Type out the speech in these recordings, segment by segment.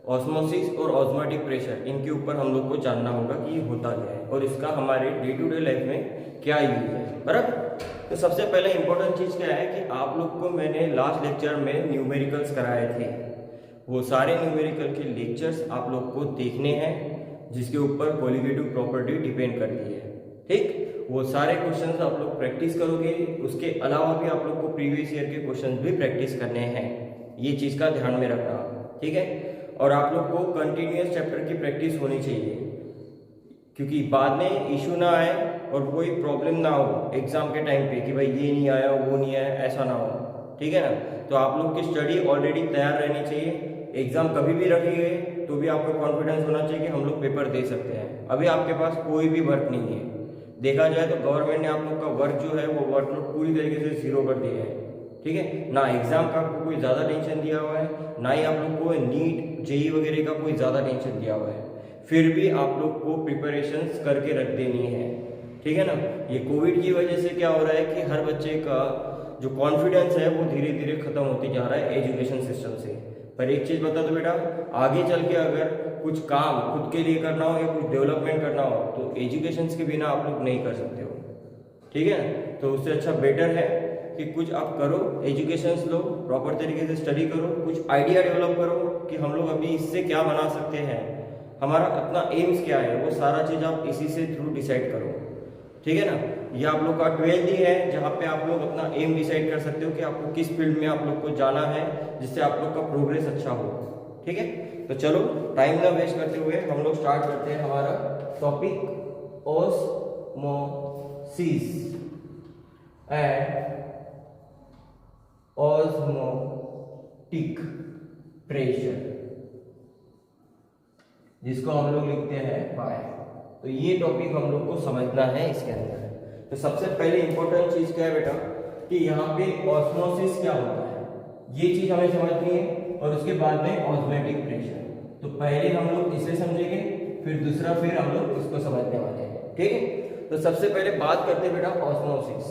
Osmosis और osmotic pressure, इनके ऊपर हम लोग को जानना होगा कि ये होता क्या है और इसका हमारे डे टू डे लाइफ में क्या यूज है, बराबर। तो सबसे पहले इंपॉर्टेंट चीज़ क्या है कि आप लोग को मैंने लास्ट लेक्चर में न्यूमेरिकल्स कराए थे, वो सारे न्यूमेरिकल के लेक्चर्स आप लोग को देखने हैं जिसके ऊपर कोलिगेटिव प्रॉपर्टी डिपेंड करती है, ठीक। वो सारे क्वेश्चंस आप लोग प्रैक्टिस करोगे, उसके अलावा भी आप लोग को प्रीवियस ईयर के क्वेश्चंस भी प्रैक्टिस करने हैं, ये चीज़ का ध्यान में रखना, ठीक है। और आप लोग को कंटिन्यूअस चैप्टर की प्रैक्टिस होनी चाहिए, क्योंकि बाद में इशू ना आए और कोई प्रॉब्लम ना हो एग्जाम के टाइम पे कि भाई ये नहीं आया वो नहीं आया, ऐसा ना हो, ठीक है ना। तो आप लोग की स्टडी ऑलरेडी तैयार रहनी चाहिए, एग्जाम कभी भी रखिए तो भी आपको कॉन्फिडेंस होना चाहिए कि हम लोग पेपर दे सकते हैं। अभी आपके पास कोई भी वर्क नहीं है, देखा जाए तो गवर्नमेंट ने आप लोग का वर्क जो है वो वर्कलोड पूरी तरीके से जीरो कर दिया है, ठीक है ना। एग्जाम का आपको कोई ज़्यादा टेंशन दिया हुआ है, ना ही आप लोग को नीट जेई वगैरह का कोई ज़्यादा टेंशन दिया हुआ है, फिर भी आप लोग को प्रिपरेशंस करके रख देनी है, ठीक है ना। ये कोविड की वजह से क्या हो रहा है कि हर बच्चे का जो कॉन्फिडेंस है वो धीरे धीरे खत्म होती जा रहा है एजुकेशन सिस्टम से। पर एक चीज़ बता दो बेटा, आगे चल के अगर कुछ काम खुद के लिए करना हो या कुछ डेवलपमेंट करना हो तो एजुकेशन के बिना आप लोग नहीं कर सकते हो, ठीक है। तो उससे अच्छा बेटर है कि कुछ आप करो, एजुकेशन लो, प्रॉपर तरीके से स्टडी करो, कुछ आइडिया डेवलप करो कि हम लोग अभी इससे क्या बना सकते हैं, हमारा अपना एम्स क्या है, वो सारा चीज़ आप इसी से थ्रू डिसाइड करो, ठीक है ना। ये आप लोग का 12th ही है जहाँ पे आप लोग अपना एम डिसाइड कर सकते हो कि आपको किस फील्ड में आप लोग को जाना है जिससे आप लोग का प्रोग्रेस अच्छा हो, ठीक है। तो चलो टाइम ना वेस्ट करते हुए हम लोग स्टार्ट करते हैं हमारा topic osmosis and osmotic pressure, जिसको हम लोग लिखते हैं बाय। तो ये टॉपिक हम लोग को समझना है इसके अंदर। तो सबसे पहले इंपॉर्टेंट चीज क्या है बेटा कि यहाँ पे ऑस्मोसिस क्या होता है, ये चीज हमें समझनी है, और उसके बाद में ऑस्मोटिक प्रेशर। तो पहले हम लोग इसे समझेंगे, फिर दूसरा, फिर हम लोग इसको समझने वाले हैं, ठीक है। तो सबसे पहले बात करते हैं बेटा ऑस्मोसिस।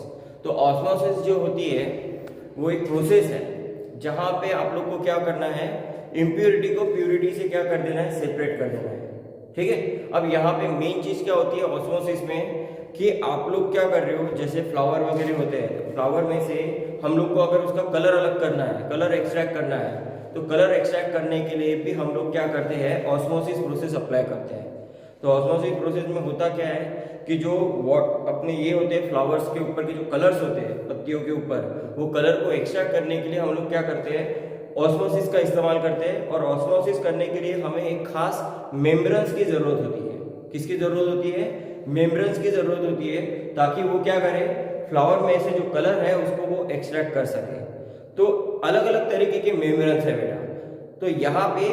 तो ऑस्मोसिस जो होती है वो एक प्रोसेस है जहाँ पे आप लोग को क्या करना है, इम्प्योरिटी को प्योरिटी से क्या कर देना है, सेपरेट कर देना है, ठीक है। अब यहाँ पे मेन चीज क्या होती है ऑस्मोसिस में कि आप लोग क्या कर रहे हो, जैसे फ्लावर वगैरह होते हैं, तो फ्लावर में से हम लोग को अगर उसका कलर अलग करना है, कलर एक्सट्रैक्ट करना है, तो कलर एक्सट्रैक्ट करने के लिए भी हम लोग क्या करते हैं, ऑस्मोसिस प्रोसेस अप्लाई करते हैं। तो ऑस्मोसिस प्रोसेस में होता क्या है कि जो अपने ये होते हैं फ्लावर्स के ऊपर के जो कलर्स होते हैं पत्तियों के ऊपर, वो कलर को एक्सट्रैक्ट करने के लिए हम लोग क्या करते हैं, ऑस्मोसिस का इस्तेमाल करते हैं। और ऑस्मोसिस करने के लिए हमें एक खास मेम्ब्रेन्स की जरूरत होती है। किसकी जरूरत होती है, मेम्ब्रेन्स की जरूरत होती है, ताकि वो क्या करे, फ्लावर में से जो कलर है उसको वो एक्सट्रैक्ट कर सके। तो अलग अलग तरीके के मेम्ब्रेन्स है बेटा। तो यहाँ पे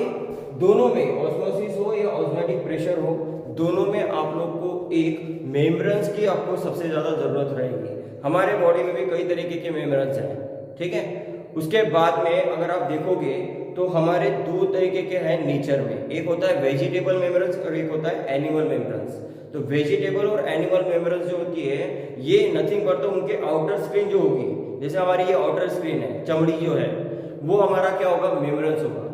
दोनों में, ऑस्मोसिस हो या ऑस्मोटिक प्रेशर हो, दोनों में आप लोग को एक मेम्ब्रेन्स की आपको सबसे ज्यादा जरूरत रहेगी। हमारे बॉडी में भी कई तरीके के मेम्ब्रेन्स हैं, ठीक है। उसके बाद में अगर आप देखोगे तो हमारे दो तरीके के हैं नेचर में, एक होता है वेजिटेबल मेम्ब्रेन्स और एक होता है एनिमल मेम्ब्रेन्स। तो वेजिटेबल और एनिमल मेम्ब्रेन्स जो होती है ये नथिंग बट उनके आउटर स्क्रीन जो होगी, जैसे हमारी ये आउटर स्क्रीन है, चमड़ी जो है वो हमारा क्या होगा, मेम्ब्रेन्स होगा,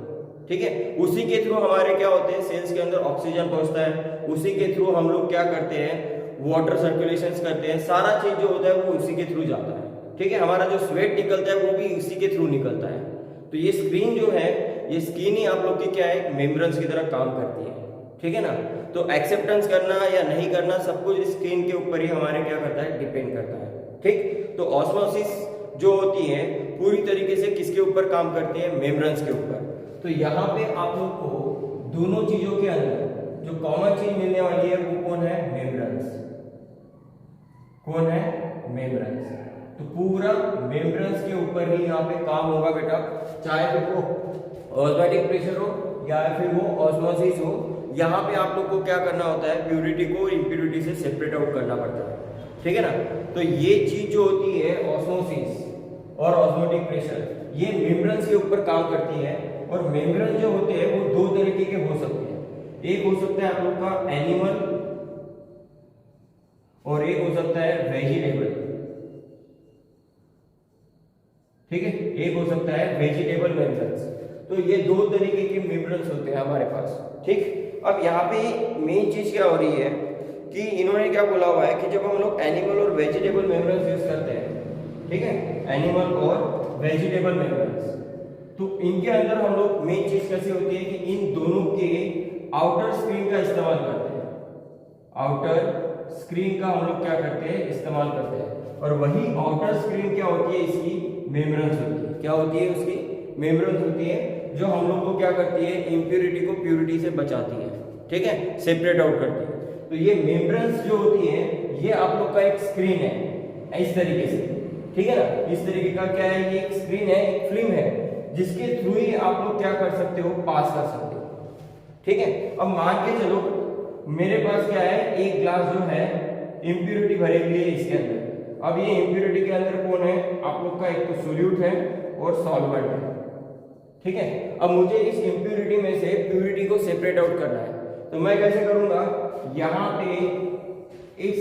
ठीक है। उसी के थ्रू हमारे क्या होते हैं, सेल्स के अंदर ऑक्सीजन पहुंचता है, उसी के थ्रू हम लोग क्या करते हैं, वाटर सर्कुलेशन करते हैं, सारा चीज जो होता है वो उसी के थ्रू जाता है, ठीक है। हमारा जो स्वेट निकलता है वो भी इसी के थ्रू निकलता है। तो ये स्क्रीन जो है, ये स्क्रीन ही आप लोग की क्या है, मेम्ब्रेन्स की तरह काम करती है, ठीक है ना। तो एक्सेप्टेंस करना या नहीं करना सब कुछ स्क्रीन के ऊपर ही हमारे क्या करता है, डिपेंड करता है, ठीक। तो ऑस्मोसिस जो होती है पूरी तरीके से किसके ऊपर काम करती है, मेम्ब्रेन्स के ऊपर। तो यहाँ पे आप लोग को दोनों चीजों के अंदर जो कॉमन चीज मिलने वाली है वो कौन है, मेम्ब्रेन्स। कौन है, मेम्ब्रेन्स। तो पूरा मेम्ब्रेन्स के ऊपर ही यहाँ पे काम होगा बेटा, चाहे फिर वो ऑस्मोटिक प्रेशर हो या फिर वो ऑस्मोसिस हो। यहाँ पे आप लोग को क्या करना होता है, प्यूरिटी को इम्प्यूरिटी से सेपरेट आउट करना पड़ता है, ठीक है ना। तो ये चीज जो होती है ऑस्मोसिस और ऑस्मोटिक प्रेशर, ये मेम्ब्रेन्स के ऊपर काम करती है। और मेम्ब्रेन जो होते हैं वो दो तरीके के हो सकते हैं, एक हो सकता है आप लोग का एनिमल और एक हो सकता है वेजिटेबल, ठीक है। एक हो सकता है वेजिटेबल मेम्ब्रेन्स। तो ये दो तरीके के मेम्ब्रेन्स होते हैं हमारे पास, ठीक। अब यहाँ पे मेन चीज क्या हो रही है कि इन्होंने क्या बोला हुआ है कि जब हम लोग एनिमल और वेजिटेबल मेम्ब्रेन्स यूज करते हैं, ठीक है, एनिमल और वेजिटेबल मेम्ब्रेन्स, तो इनके अंदर हम लोग मेन चीज कैसी होती है कि इन दोनों के आउटर स्क्रीन का इस्तेमाल करते हैं। आउटर स्क्रीन का हम लोग क्या करते हैं, इस्तेमाल करते हैं। और वही आउटर स्क्रीन क्या होती है, इसकी मेम्ब्रेन्स होती है। क्या होती है, उसकी मेम्ब्रेन्स होती है, जो हम लोग को क्या करती है, इम्प्योरिटी को प्योरिटी से बचाती है, ठीक है, सेपरेट आउट करती है। तो ये मेम्ब्रेन्स जो होती है, ये आप लोग का एक स्क्रीन है, इस तरीके से, ठीक है ना। इस तरीके का क्या है, ये एक स्क्रीन है, एक फिल्म है, जिसके थ्रू ही आप लोग क्या कर सकते हो, पास कर सकते हो, ठीक है। अब मान के चलो मेरे पास क्या है, एक ग्लास जो है इम्प्योरिटी भरी हुई है इसके अंदर। अब ये इम्प्योरिटी के अंदर कौन है, आप लोग का एक तो सोल्यूट है और सॉल्वेंट है, ठीक है। अब मुझे इस इम्प्योरिटी में से प्योरिटी को सेपरेट आउट करना है, तो मैं कैसे करूंगा, यहाँ पे इस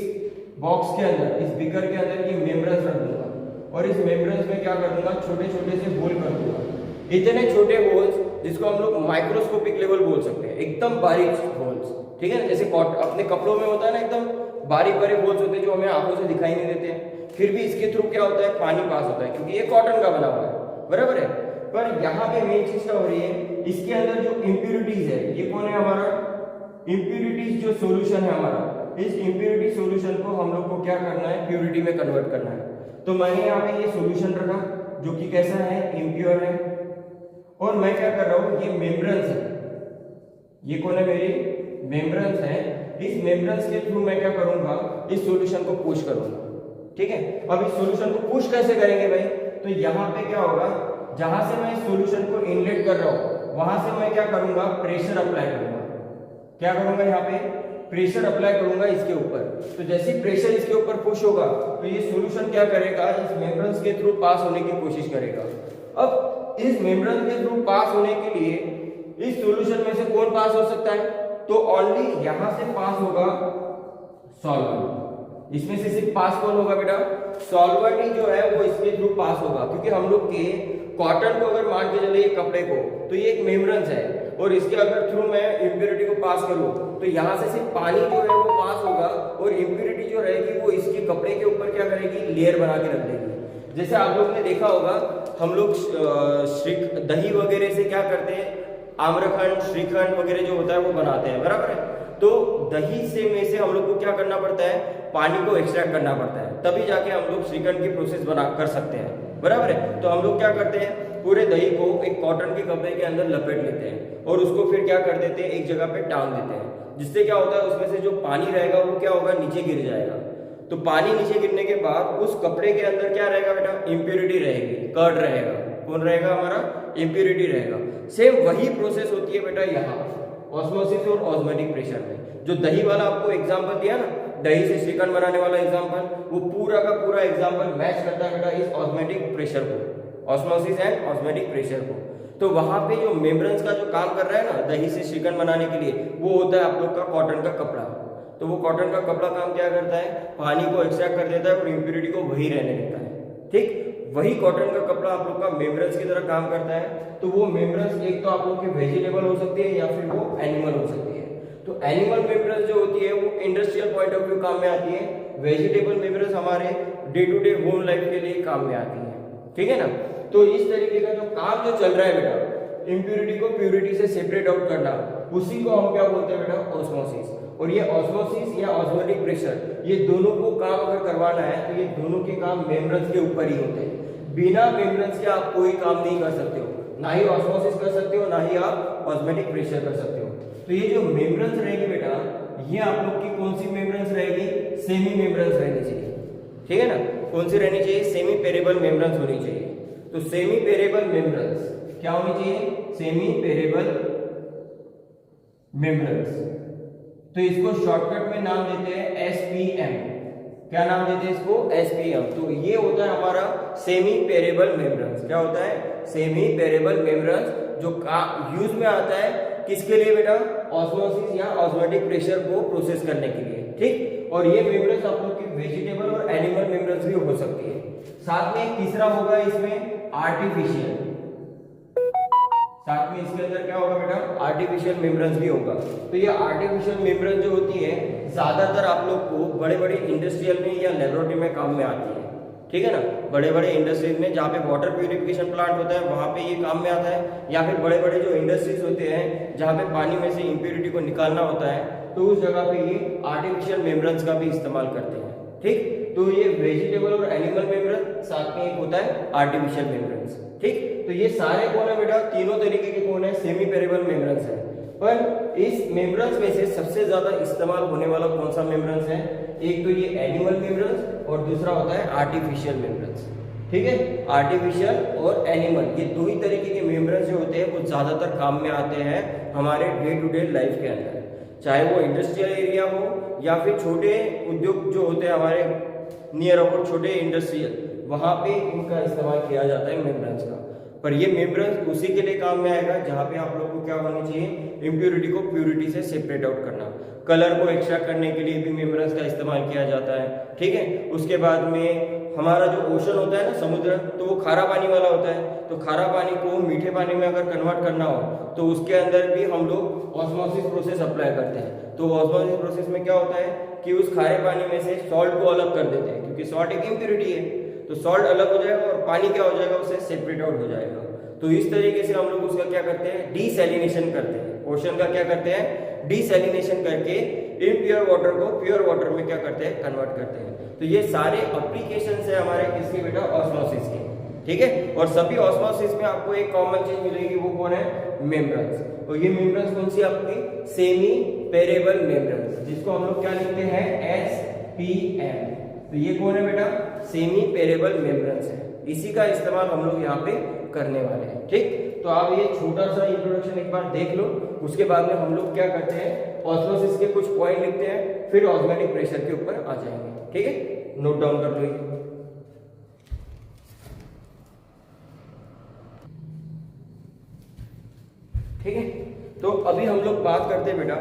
बॉक्स के अंदर, इस बीकर के अंदर ये मेम्ब्रेन्स रख दूंगा और इस मेम्ब्रेन्स में क्या कर दूंगा, छोटे छोटे से होल कर दूंगा। इतने छोटे होल्स जिसको हम लोग माइक्रोस्कोपिक लेवल बोल सकते हैं, एकदम बारीक होल्स, ठीक है ना। जैसे अपने कपड़ों में होता है ना, एकदम बारीक बारीक होल्स होते हैं जो हमें आंखों से दिखाई नहीं देते हैं, फिर भी इसके थ्रू क्या होता है, पानी पास होता है, क्योंकि ये कॉटन का बना हुआ है, बराबर है। पर यहाँ पे मेन चीज क्या हो रही है, इसके अंदर जो इम्प्योरिटीज है, ये कौन है, हमारा इम्प्योरिटीज जो सोल्यूशन है हमारा, इस इम्प्योरिटी सोल्यूशन को हम लोग को क्या करना है, प्योरिटी में कन्वर्ट करना है। तो मैंने यहाँ पे ये सोल्यूशन रखा जो कि कैसा है, इम्प्योर है, और मैं क्या कर रहा हूँ, ये मेम्ब्रेन्स है, ये कौन है, मेरी मेम्ब्रेन्स है। इस मेम्ब्रेन्स के थ्रू मैं क्या करूंगा, इस सॉल्यूशन को पुश करूंगा, ठीक है। अब इस सॉल्यूशन को पुश कैसे करेंगे भाई, तो यहाँ पे क्या होगा, जहां से मैं इस सॉल्यूशन को इनलेट कर रहा हूं, वहां से मैं क्या करूंगा, प्रेशर अप्लाई करूंगा। क्या करूंगा, यहाँ पे प्रेशर अप्लाई करूंगा इसके ऊपर। तो जैसे प्रेशर इसके ऊपर पुश होगा तो ये सॉल्यूशन क्या करेगा, इस मेम्ब्रेन्स के थ्रू पास होने की कोशिश करेगा। अब इस मेम्ब्रेन के थ्रू पास होने के लिए इस सॉल्यूशन में से कौन पास हो सकता है, तो ओनली यहां से पास होगा सॉल्वेंट। इसमें से सिर्फ पास कौन होगा बेटा, सॉल्वेंट ही जो है वो इसके थ्रू पास होगा, क्योंकि हम लोग के कॉटन को अगर मान के चले कपड़े को, तो ये एक मेम्ब्रेन्स है और इसके अगर थ्रू मैं इम्प्योरिटी को पास करूं तो यहाँ से सिर्फ पानी जो है वो पास होगा और इम्प्योरिटी जो रहेगी वो इसके कपड़े के ऊपर क्या करेगी, लेयर बना के रख देगी। जैसे आप लोग ने देखा होगा, हम लोग दही वगैरह से क्या करते हैं, आम्रखंड, श्रीखंड वगैरह जो होता है वो बनाते हैं, बराबर है। तो दही से में से हम लोग को क्या करना पड़ता है, पानी को एक्सट्रैक्ट करना पड़ता है, तभी जाके हम लोग श्रीखंड की प्रोसेस बना कर सकते हैं, बराबर है। तो हम लोग क्या करते हैं, पूरे दही को एक कॉटन के कपड़े के अंदर लपेट लेते हैं और उसको फिर क्या कर देते हैं, एक जगह पे टांग देते हैं, जिससे क्या होता है, उसमें से जो पानी रहेगा वो क्या होगा, नीचे गिर जाएगा। तो पानी नीचे गिरने के बाद उस कपड़े के अंदर क्या रहेगा बेटा, इम्प्योरिटी रहेगी, कर्ड रहेगा। कौन रहेगा, हमारा इम्प्योरिटी रहेगा। सेम वही प्रोसेस होती है बेटा यहाँ ऑस्मोसिस और ऑस्मोटिक प्रेशर में। जो दही वाला आपको एग्जांपल दिया ना, दही से श्रीखंड बनाने वाला एग्जांपल, वो पूरा का पूरा एग्जांपल मैच करता है बेटा इस ऑस्मोटिक प्रेशर को, ऑस्मोसिस एंड ऑस्मोटिक प्रेशर को। तो वहां पे जो मेम्ब्रेन्स का जो काम कर रहा है ना दही से श्रीखंड बनाने के लिए, वो होता है आप लोग का कॉटन का कपड़ा। तो वो कॉटन का कपड़ा काम क्या करता है, पानी को एक्सट्रैक्ट कर देता है और इम्प्योरिटी को वही रहने देता है, ठीक। वही कॉटन का कपड़ा आप लोग का मेम्ब्रेन्स की तरह काम करता है। तो वो मेम्ब्रेन्स एक तो आप लोग के वेजिटेबल हो सकती है या फिर वो एनिमल हो सकती है। तो एनिमल मेम्ब्रेन्स जो होती है वो इंडस्ट्रियल पॉइंट ऑफ व्यू काम में आती है, वेजिटेबल मेम्ब्रेन्स हमारे day to day home life के लिए काम में आती है, ठीक है ना। तो इस तरीके का जो काम जो चल रहा है बेटा, इम्प्योरिटी को प्योरिटी से सेपरेट आउट करना, उसी को हम क्या बोलते हैं बेटा, ऑस्मोसिस। और ये ऑस्मोसिस या ऑस्मोटिक प्रेशर, ये दोनों को काम अगर करवाना है तो ये दोनों के काम मेम्ब्रेन्स के ऊपर ही होते हैं। बिना मेम्ब्रेन्स के आप कोई काम नहीं कर सकते हो, ना ही ऑस्मोसिस कर सकते हो, ना ही आप ऑस्मोटिक प्रेशर कर सकते हो। तो ये जो मेम्ब्रेन्स रहेगी बेटा, ये आप लोग की कौन सी मेम्ब्रेन्स रहेगी, सेमी मेम्ब्रेन्स रहनी चाहिए, ठीक है ना। कौन सी रहनी चाहिए, सेमी पेरेबल मेम्ब्रेन्स होनी चाहिए। तो सेमी पेरेबल मेम्ब्रेन्स क्या होनी चाहिए, सेमी पेरेबल मेम्ब्रेन्स। तो इसको शॉर्टकट में नाम देते हैं SPM। क्या नाम देते हैं इसको, SPM। तो ये होता है हमारा सेमी पेरेबल मेम्ब्रेन्स। क्या होता है, सेमी पेरेबल मेम्ब्रेन्स, जो यूज में आता है किसके लिए बेटा, ऑस्मोसिस या ऑस्मोटिक प्रेशर को प्रोसेस करने के लिए, ठीक। और ये मेम्ब्रेन्स आप लोग की वेजिटेबल और एनिमल मेम्ब्रेन्स भी हो सकती है। साथ में तीसरा होगा इसमें आर्टिफिशियल, साथ में इसके अंदर क्या होगा बेटा, आर्टिफिशियल मेम्ब्रेन्स भी होगा। तो ये आर्टिफिशियल मेम्ब्रेन जो होती है ज्यादातर आप लोग को बड़े बड़े इंडस्ट्रियल में या लेबोरेटरी में काम में आती है, ठीक है ना। बड़े बड़े इंडस्ट्रीज में जहाँ पे वाटर प्यूरिफिकेशन प्लांट होता है वहाँ पे ये काम में आता है, या फिर बड़े बड़े जो इंडस्ट्रीज होते हैं जहाँ पे पानी में से इम्प्योरिटी को निकालना होता है, तो उस जगह पे ये आर्टिफिशियल मेम्ब्रेन्स का भी इस्तेमाल करते हैं, ठीक। तो ये वेजिटेबल और एनिमल मेम्ब्रेन, साथ में एक होता है आर्टिफिशियल मेम्ब्रेन्स, ठीक। तो ये सारे कौन है बेटा, तीनों तरीके के कौन है, सेमी पेरेबल मेम्ब्रेन्स है। पर इस मेम्ब्रेन्स में से सबसे ज्यादा इस्तेमाल होने वाला कौन सा मेम्ब्रेन्स है, एक तो ये एनिमल मेम्ब्रेन्स और दूसरा होता है आर्टिफिशियल मेम्ब्रेन्स, ठीक है। आर्टिफिशियल और एनिमल, ये दो ही तरीके के मेम्ब्रेन्स जो होते हैं वो ज्यादातर काम में आते हैं हमारे डे टू डे लाइफ के अंदर, चाहे वो इंडस्ट्रियल एरिया हो या फिर छोटे उद्योग जो होते हैं हमारे नियर अबाउट छोटे इंडस्ट्रियल, वहां पे इनका इस्तेमाल किया जाता है मेम्ब्रेन्स का। पर ये मेम्ब्रेन्स उसी के लिए काम में आएगा जहाँ पे आप लोग को क्या होनी चाहिए, इम्प्योरिटी को प्योरिटी से सेपरेट आउट करना। कलर को एक्सट्रैक्ट करने के लिए भी मेम्ब्रेन्स का इस्तेमाल किया जाता है, ठीक है। उसके बाद में हमारा जो ओशन होता है ना, समुद्र, तो वो खारा पानी वाला होता है, तो खारा पानी को मीठे पानी में अगर कन्वर्ट करना हो तो उसके अंदर भी हम लोग ऑस्मोसिस प्रोसेस अप्लाई करते हैं। तो ऑस्मोसिस प्रोसेस में क्या होता है कि उस खारे पानी में से सॉल्ट को अलग कर देते हैं, क्योंकि सॉल्ट एक इम्प्योरिटी है, तो सॉल्ट अलग हो जाएगा और पानी क्या हो जाएगा, उससे सेपरेट आउट हो जाएगा। तो इस तरीके से हम लोग उसका क्या करते हैं, डीसैलिनेशन करते हैं। ओशन का क्या करते हैं, डीसैलिनेशन करके इम्प्योर वाटर को प्योर वाटर में क्या करते हैं, कन्वर्ट करते हैं। तो ये सारे एप्लीकेशन है हमारे किसके बेटा, ऑस्मोसिस के, ठीक है। और सभी ऑस्मोसिस में आपको एक कॉमन चीज मिलेगी, वो कौन है, मेम्ब्रेन्स। तो ये मेम्ब्रेन्स कौन सी आपकी, सेमी पेरेबल मेम्ब्रेन्स, जिसको हम लोग क्या लिखते हैं, SPM। तो ये कौन है बेटा, सेमी पेरेबल मेम्ब्रेन्स है, इसी का इस्तेमाल हम लोग यहाँ पे करने वाले हैं, ठीक। तो आप ये छोटा सा इंट्रोडक्शन एक बार देख लो, उसके बाद में हम लोग क्या करते हैं, ऑस्मोसिस के कुछ पॉइंट लिखते हैं, फिर ऑस्मोटिक प्रेशर के ऊपर आ जाएंगे, ठीक है। नोट डाउन कर लो, ठीक है। तो अभी हम लोग बात करते हैं बेटा,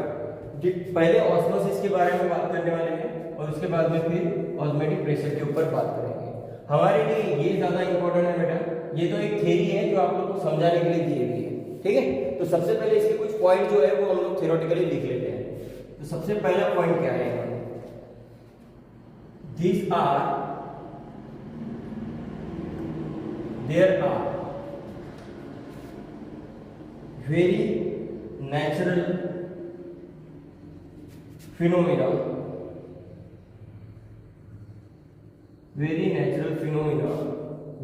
पहले ऑस्मोसिस के बारे में बात करने वाले हैं और उसके बाद में फिर ऑस्मोटिक प्रेशर के ऊपर बात करेंगे। हमारे लिए ये ज्यादा इंपॉर्टेंट है बेटा, ये तो एक थ्योरी है जो आप लोग को समझाने के लिए दी गई है, ठीक है। तो सबसे पहले इसके कुछ पॉइंट जो है वो हम लोग थ्योरेटिकली लिख लेते हैं। तो सबसे पहला पॉइंट क्या है, These are there are very natural phenomena,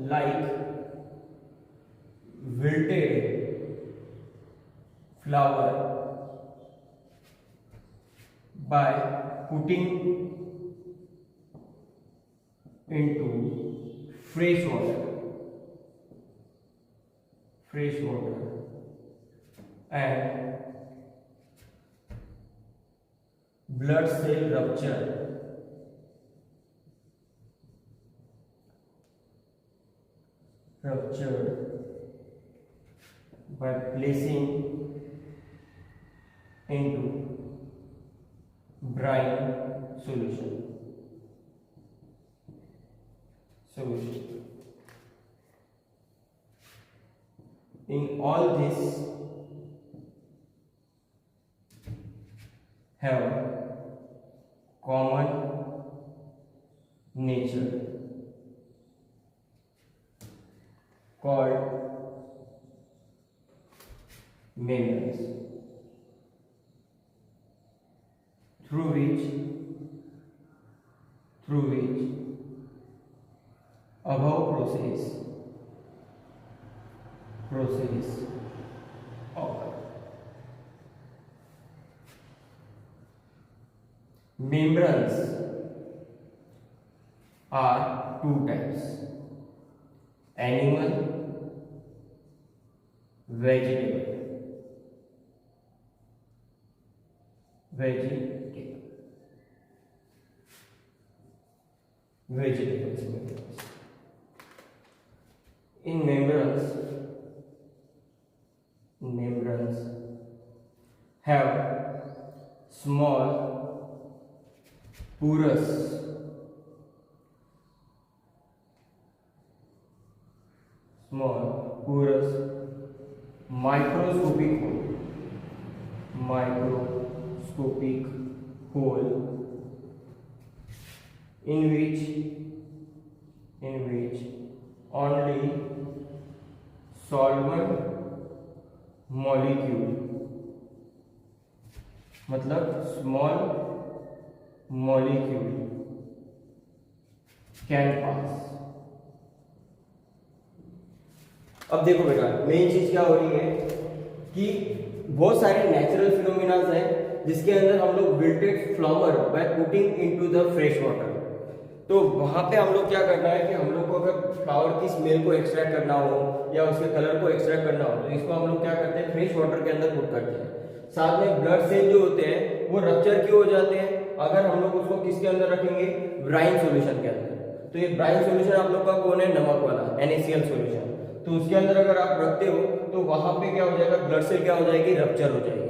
like wilted flower by putting into fresh water and blood cell rupture by placing into brine solution. In all this have common nature called membranes, through which above process occur. Membranes are two types: animal, vegetable. Vegetables. In membranes have small porous microscopic hole in which only solvent molecule, मतलब small molecule can pass। अब देखो बेटा, main चीज क्या हो रही है कि बहुत सारे नेचुरल फिनोमिनाज हैं जिसके अंदर हम लोग wilted flower by putting into the fresh water. तो वहां पे हम लोग क्या करना है कि हम लोग को अगर फ्लावर की स्मेल को एक्सट्रैक्ट करना हो या उसके कलर को एक्सट्रैक्ट करना हो तो इसको हम लोग क्या करते हैं, फ्रेश वाटर के अंदर पुट करते हैं। साथ में ब्लड सेल जो होते हैं वो रप्चर क्यों हो जाते हैं अगर हम लोग उसको किसके अंदर रखेंगे, ब्राइन सॉल्यूशन के अंदर। तो ये ब्राइन सॉल्यूशन आप लोग का कौन है, नमक वाला NaCl सॉल्यूशन। तो उसके अंदर अगर आप रखते हो तो वहां पे क्या हो जाएगा, ब्लड सेल क्या हो जाएगी, रप्चर हो जाएगी।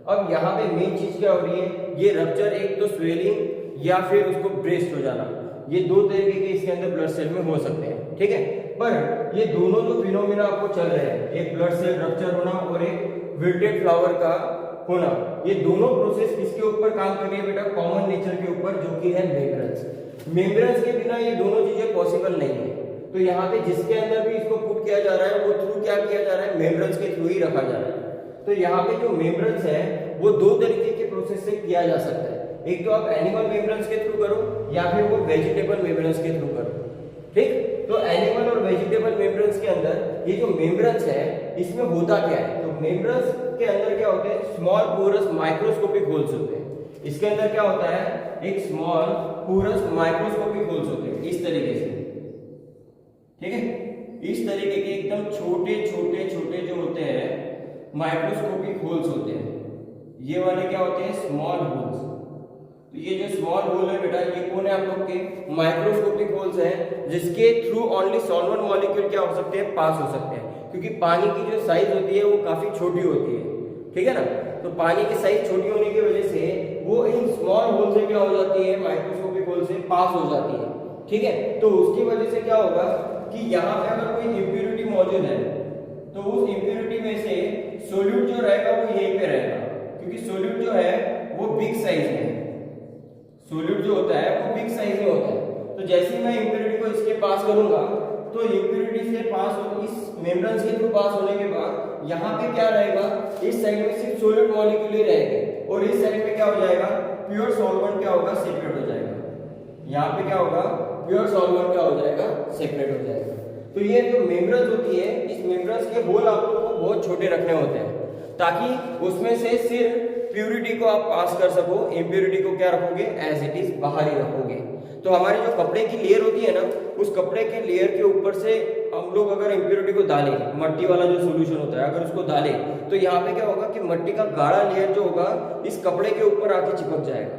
अब यहाँ पे मेन चीज क्या हो रही है, ये रप्चर एक तो स्वेलिंग या फिर उसको ब्रेस्ट हो जाना, ये दो तरीके के इसके अंदर ब्लड सेल में हो सकते हैं, ठीक है। पर ये दोनों जो फिनोमिना आपको चल रहे हैं, एक ब्लड सेल रप्चर होना और एक विल्टेड फ्लावर का होना, ये दोनों प्रोसेस किसके ऊपर काम कर रही है बेटा, कॉमन नेचर के ऊपर, जो कि है मेम्ब्रेन्स। मेम्ब्रेन्स के बिना ये दोनों चीजें पॉसिबल नहीं है। तो यहाँ पे जिसके अंदर भी इसको पुट किया जा रहा है वो थ्रू क्या किया जा रहा है, मेम्ब्रेन्स के थ्रू ही रखा जा रहा है। तो यहाँ पे जो मेम्ब्रेन्स है वो दो तरीके के प्रोसेस से किया जा सकता है, एक तो आप एनिमल मेम्ब्रेन्स के थ्रू करो या फिर वो वेजिटेबल मेम्ब्रेन्स के थ्रू करो, ठीक। तो एनिमल और वेजिटेबल मेम्ब्रेन्स के अंदर ये जो मेम्ब्रेन्स है इसमें होता क्या है, तो मेम्ब्रेन्स के अंदर क्या होते हैं, स्मॉल पोरस माइक्रोस्कोपिक होल्स होते हैं। इसके अंदर क्या होता है, एक स्मॉल पोरस माइक्रोस्कोपिक होल्स होते हैं इस तरीके से, ठीक है। इस तरीके के एकदम छोटे छोटे छोटे जो होते हैं माइक्रोस्कोपिक होल्स होते हैं, ये वाले क्या होते हैं, स्मॉल होल्स। तो ये जो स्मॉल होल है बेटा ये कौन है, आप लोग के माइक्रोस्कोपिक होल्स हैं जिसके थ्रू ओनली सॉल्वेंट मॉलिक्यूल क्या हो सकते हैं, पास हो सकते हैं। क्योंकि पानी की जो साइज होती है वो काफी छोटी होती है, ठीक है ना। तो पानी की साइज छोटी होने की वजह से वो इन स्मॉल होल से क्या हो जाती है, माइक्रोस्कोपिक होल से पास हो जाती है, ठीक है। तो उसकी वजह से क्या होगा कि यहाँ पे अगर कोई इम्प्योरिटी मौजूद है तो उस इम्प्योरिटी में से सोल्यूट जो रहेगा वो यहीं पे रहेगा, क्योंकि सोल्यूट जो है वो बिग साइज में है। सोल्यूट जो होता है वो बिग साइज में होता है। तो जैसे ही मैं इम्प्योरिटी को इसके पास करूंगा तो इम्प्योरिटी से पास हो, इस मेम्ब्रेन्स के थ्रू पास होने के बाद यहाँ पे क्या रहेगा, इस साइड में सिर्फ सोल्यूट मॉलिक्यूल ही रहेंगे और इस साइड में क्या हो जाएगा, प्योर सॉल्वेंट क्या होगा, सेपरेट हो जाएगा। यहाँ पे क्या होगा, प्योर सॉल्वेंट क्या हो जाएगा, सेपरेट हो जाएगा। तो ये जो मेम्ब्रेन्स होती है, इस मेम्ब्रेन्स के होल आप लोगों को बहुत छोटे रखने होते हैं ताकि उसमें से सिर्फ प्यूरिटी को आप पास कर सको, इम्प्योरिटी को क्या रखोगे, एज इट इज बाहर ही रखोगे। तो हमारी जो कपड़े की लेयर होती है ना, उस कपड़े के लेयर के ऊपर से हम लोग अगर इम्प्योरिटी को डालें, मट्टी वाला जो सोल्यूशन होता है अगर उसको डालें तो यहाँ पे क्या होगा कि मट्टी का गाढ़ा लेयर जो होगा इस कपड़े के ऊपर आके चिपक जाएगा,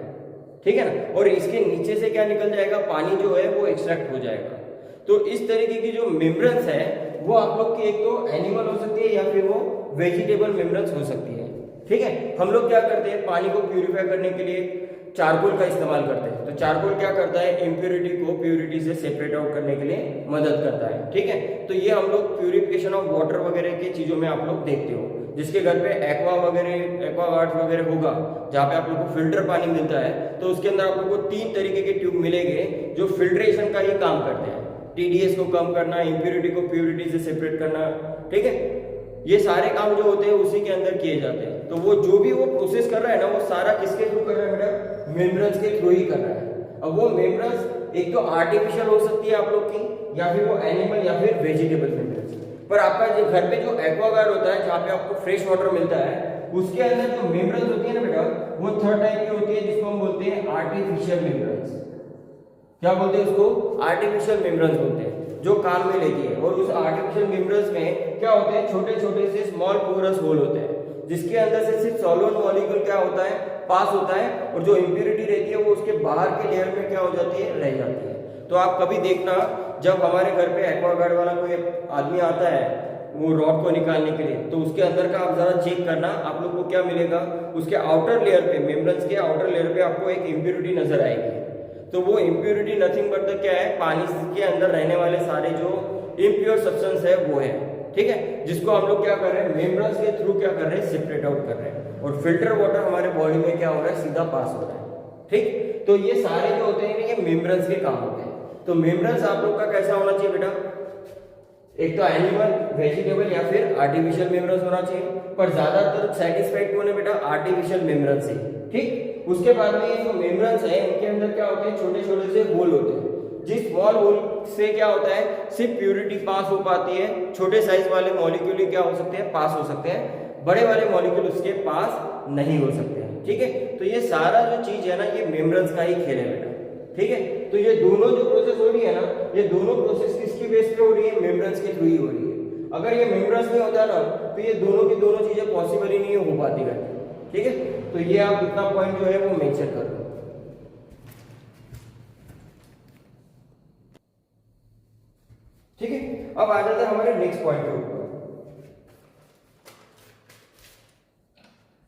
ठीक है ना। और इसके नीचे से क्या निकल जाएगा, पानी जो है वो एक्सट्रैक्ट हो जाएगा। तो इस तरीके की जो मेम्ब्रेन्स है वो आप लोग की एक तो एनिमल हो सकती है या फिर वो वेजिटेबल मेम्ब्रेन्स हो सकती है, ठीक है। हम लोग क्या करते हैं, पानी को प्यूरिफाई करने के लिए चारकोल का इस्तेमाल करते हैं। तो चारकोल क्या करता है, इम्प्योरिटी को प्यूरिटी से सेपरेट आउट करने के लिए मदद करता है, ठीक है। तो ये हम लोग प्यूरिफिकेशन ऑफ वाटर वगैरह की चीजों में आप लोग देखते हो, जिसके घर पे एक्वा वगैरह, एक्वागार्ड वगैरह होगा जहाँ पे आप लोग को फिल्टर पानी मिलता है, तो उसके अंदर आप लोग को 3 तरीके के ट्यूब मिलेंगे जो फिल्ट्रेशन का ही काम करते हैं, TDS को कम करना, इम्प्योरिटी को प्यूरिटी से सेपरेट करना, ठीक है। ये सारे काम जो होते हैं उसी के अंदर किए जाते हैं। तो वो जो भी वो प्रोसेस कर रहा है ना, वो सारा किसके थ्रू कर रहा है बेटा, मेम्ब्रेन्स के थ्रू ही कर रहा है। अब वो मेम्ब्रेन्स एक तो आर्टिफिशियल हो सकती है आप लोग की, या फिर वो एनिमल या फिर वेजिटेबल मेम्ब्रेन्स। पर आपका जो घर पे जो एक्वागार्ड होता है जहाँ पे आपको फ्रेश वाटर मिलता है, उसके अंदर जो मेम्ब्रेन्स होती है ना बेटा, वो 3rd टाइप की होती है जिसको हम बोलते हैं आर्टिफिशियल मेम्ब्रेन्स। क्या बोलते हैं उसको, आर्टिफिशियल मेम्ब्रेन्स बोलते हैं, जो काम में लेती है। और उस आर्टिफिशियल मेम्ब्रेन्स में क्या होते हैं, छोटे छोटे से स्मॉल पोरस होल होते हैं जिसके अंदर से सिर्फ सॉल्वेंट मॉलिक्यूल क्या होता है, पास होता है, और जो इम्प्योरिटी रहती है वो उसके बाहर के लेयर में क्या हो जाती है, रह जाती है। तो आप कभी देखना जब हमारे घर पे एक्वागार्ड वाला कोई आदमी आता है वो रॉड को निकालने के लिए, तो उसके अंदर का आप जरा चेक करना, आप लोग को क्या मिलेगा, उसके आउटर लेयर पे, मेम्ब्रेन्स के आउटर लेयर पे आपको एक इम्प्योरिटी नजर आएगी। तो वो इम्प्योरिटी नथिंग बट क्या है, पानी के अंदर रहने वाले सारे जो इम्प्योर सब्सटेंस है वो है, ठीक है, जिसको हम लोग क्या कर रहे हैं, मेम्ब्रेन्स के थ्रू क्या कर रहे हैं, सेपरेट आउट कर रहे हैं, और फिल्टर वाटर हमारे बॉडी में क्या हो रहा है, सीधा पास हो रहा है। ठीक, तो ये सारे जो होते हैं ये मेम्ब्रेन्स के काम होते हैं। तो मेम्ब्रेन्स आप लोग का कैसा होना चाहिए बेटा, एक तो एनिमल, वेजिटेबल या फिर आर्टिफिशियल मेम्ब्रेन्स होना चाहिए, पर ज्यादातर सेटिस्फाइड कौन है बेटा, आर्टिफिशियल मेम्ब्रेन्स से। ठीक, उसके बाद में ये जो मेम्ब्रेन्स है इनके अंदर क्या होते हैं, छोटे छोटे से होल होते हैं, जिस स्मॉल होल से क्या होता है, सिर्फ प्यूरिटी पास हो पाती है, छोटे साइज वाले मॉलिक्यूल ही क्या हो सकते हैं, पास हो सकते हैं, बड़े वाले मॉलिक्यूल उसके पास नहीं हो सकते हैं। ठीक है, तो ये सारा जो चीज है ना, ये मेम्ब्रेन्स का ही खेल है बेटा। ठीक है, तो ये दोनों जो प्रोसेस हो रही है ना, ये दोनों प्रोसेस किसकी बेस पे हो रही है, मेम्ब्रेन्स के थ्रू ही हो रही है। अगर ये मेम्ब्रेन्स नहीं होता ना, तो ये दोनों की दोनों चीजें पॉसिबल ही नहीं हो पाती करती। ठीक है, तो ये आप इतना पॉइंट जो है वो मेंशन कर दो। ठीक है, अब आ जाते हैं हमारे नेक्स्ट पॉइंट के ऊपर।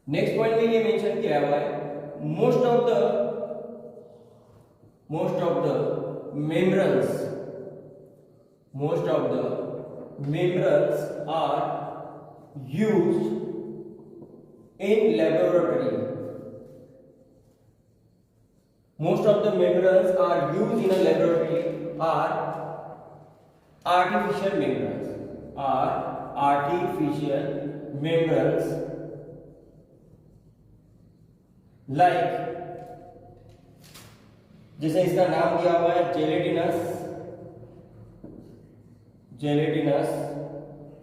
नेक्स्ट पॉइंट में ये मेंशन किया हुआ है, most of the membranes are used in laboratory. Most of the membranes are used in a laboratory are artificial membranes like, जैसे इसका नाम दिया हुआ है जेलेटिनस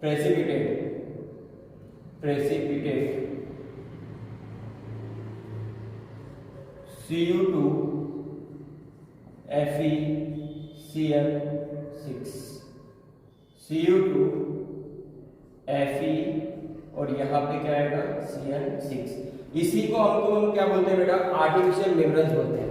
प्रेसिपिटेट Cu2FeCN6 और यहाँ पे क्या आएगा, CN6। इसी को हम क्या बोलते हैं बेटा, आर्टिफिशियल मेम्ब्रेन्स बोलते हैं।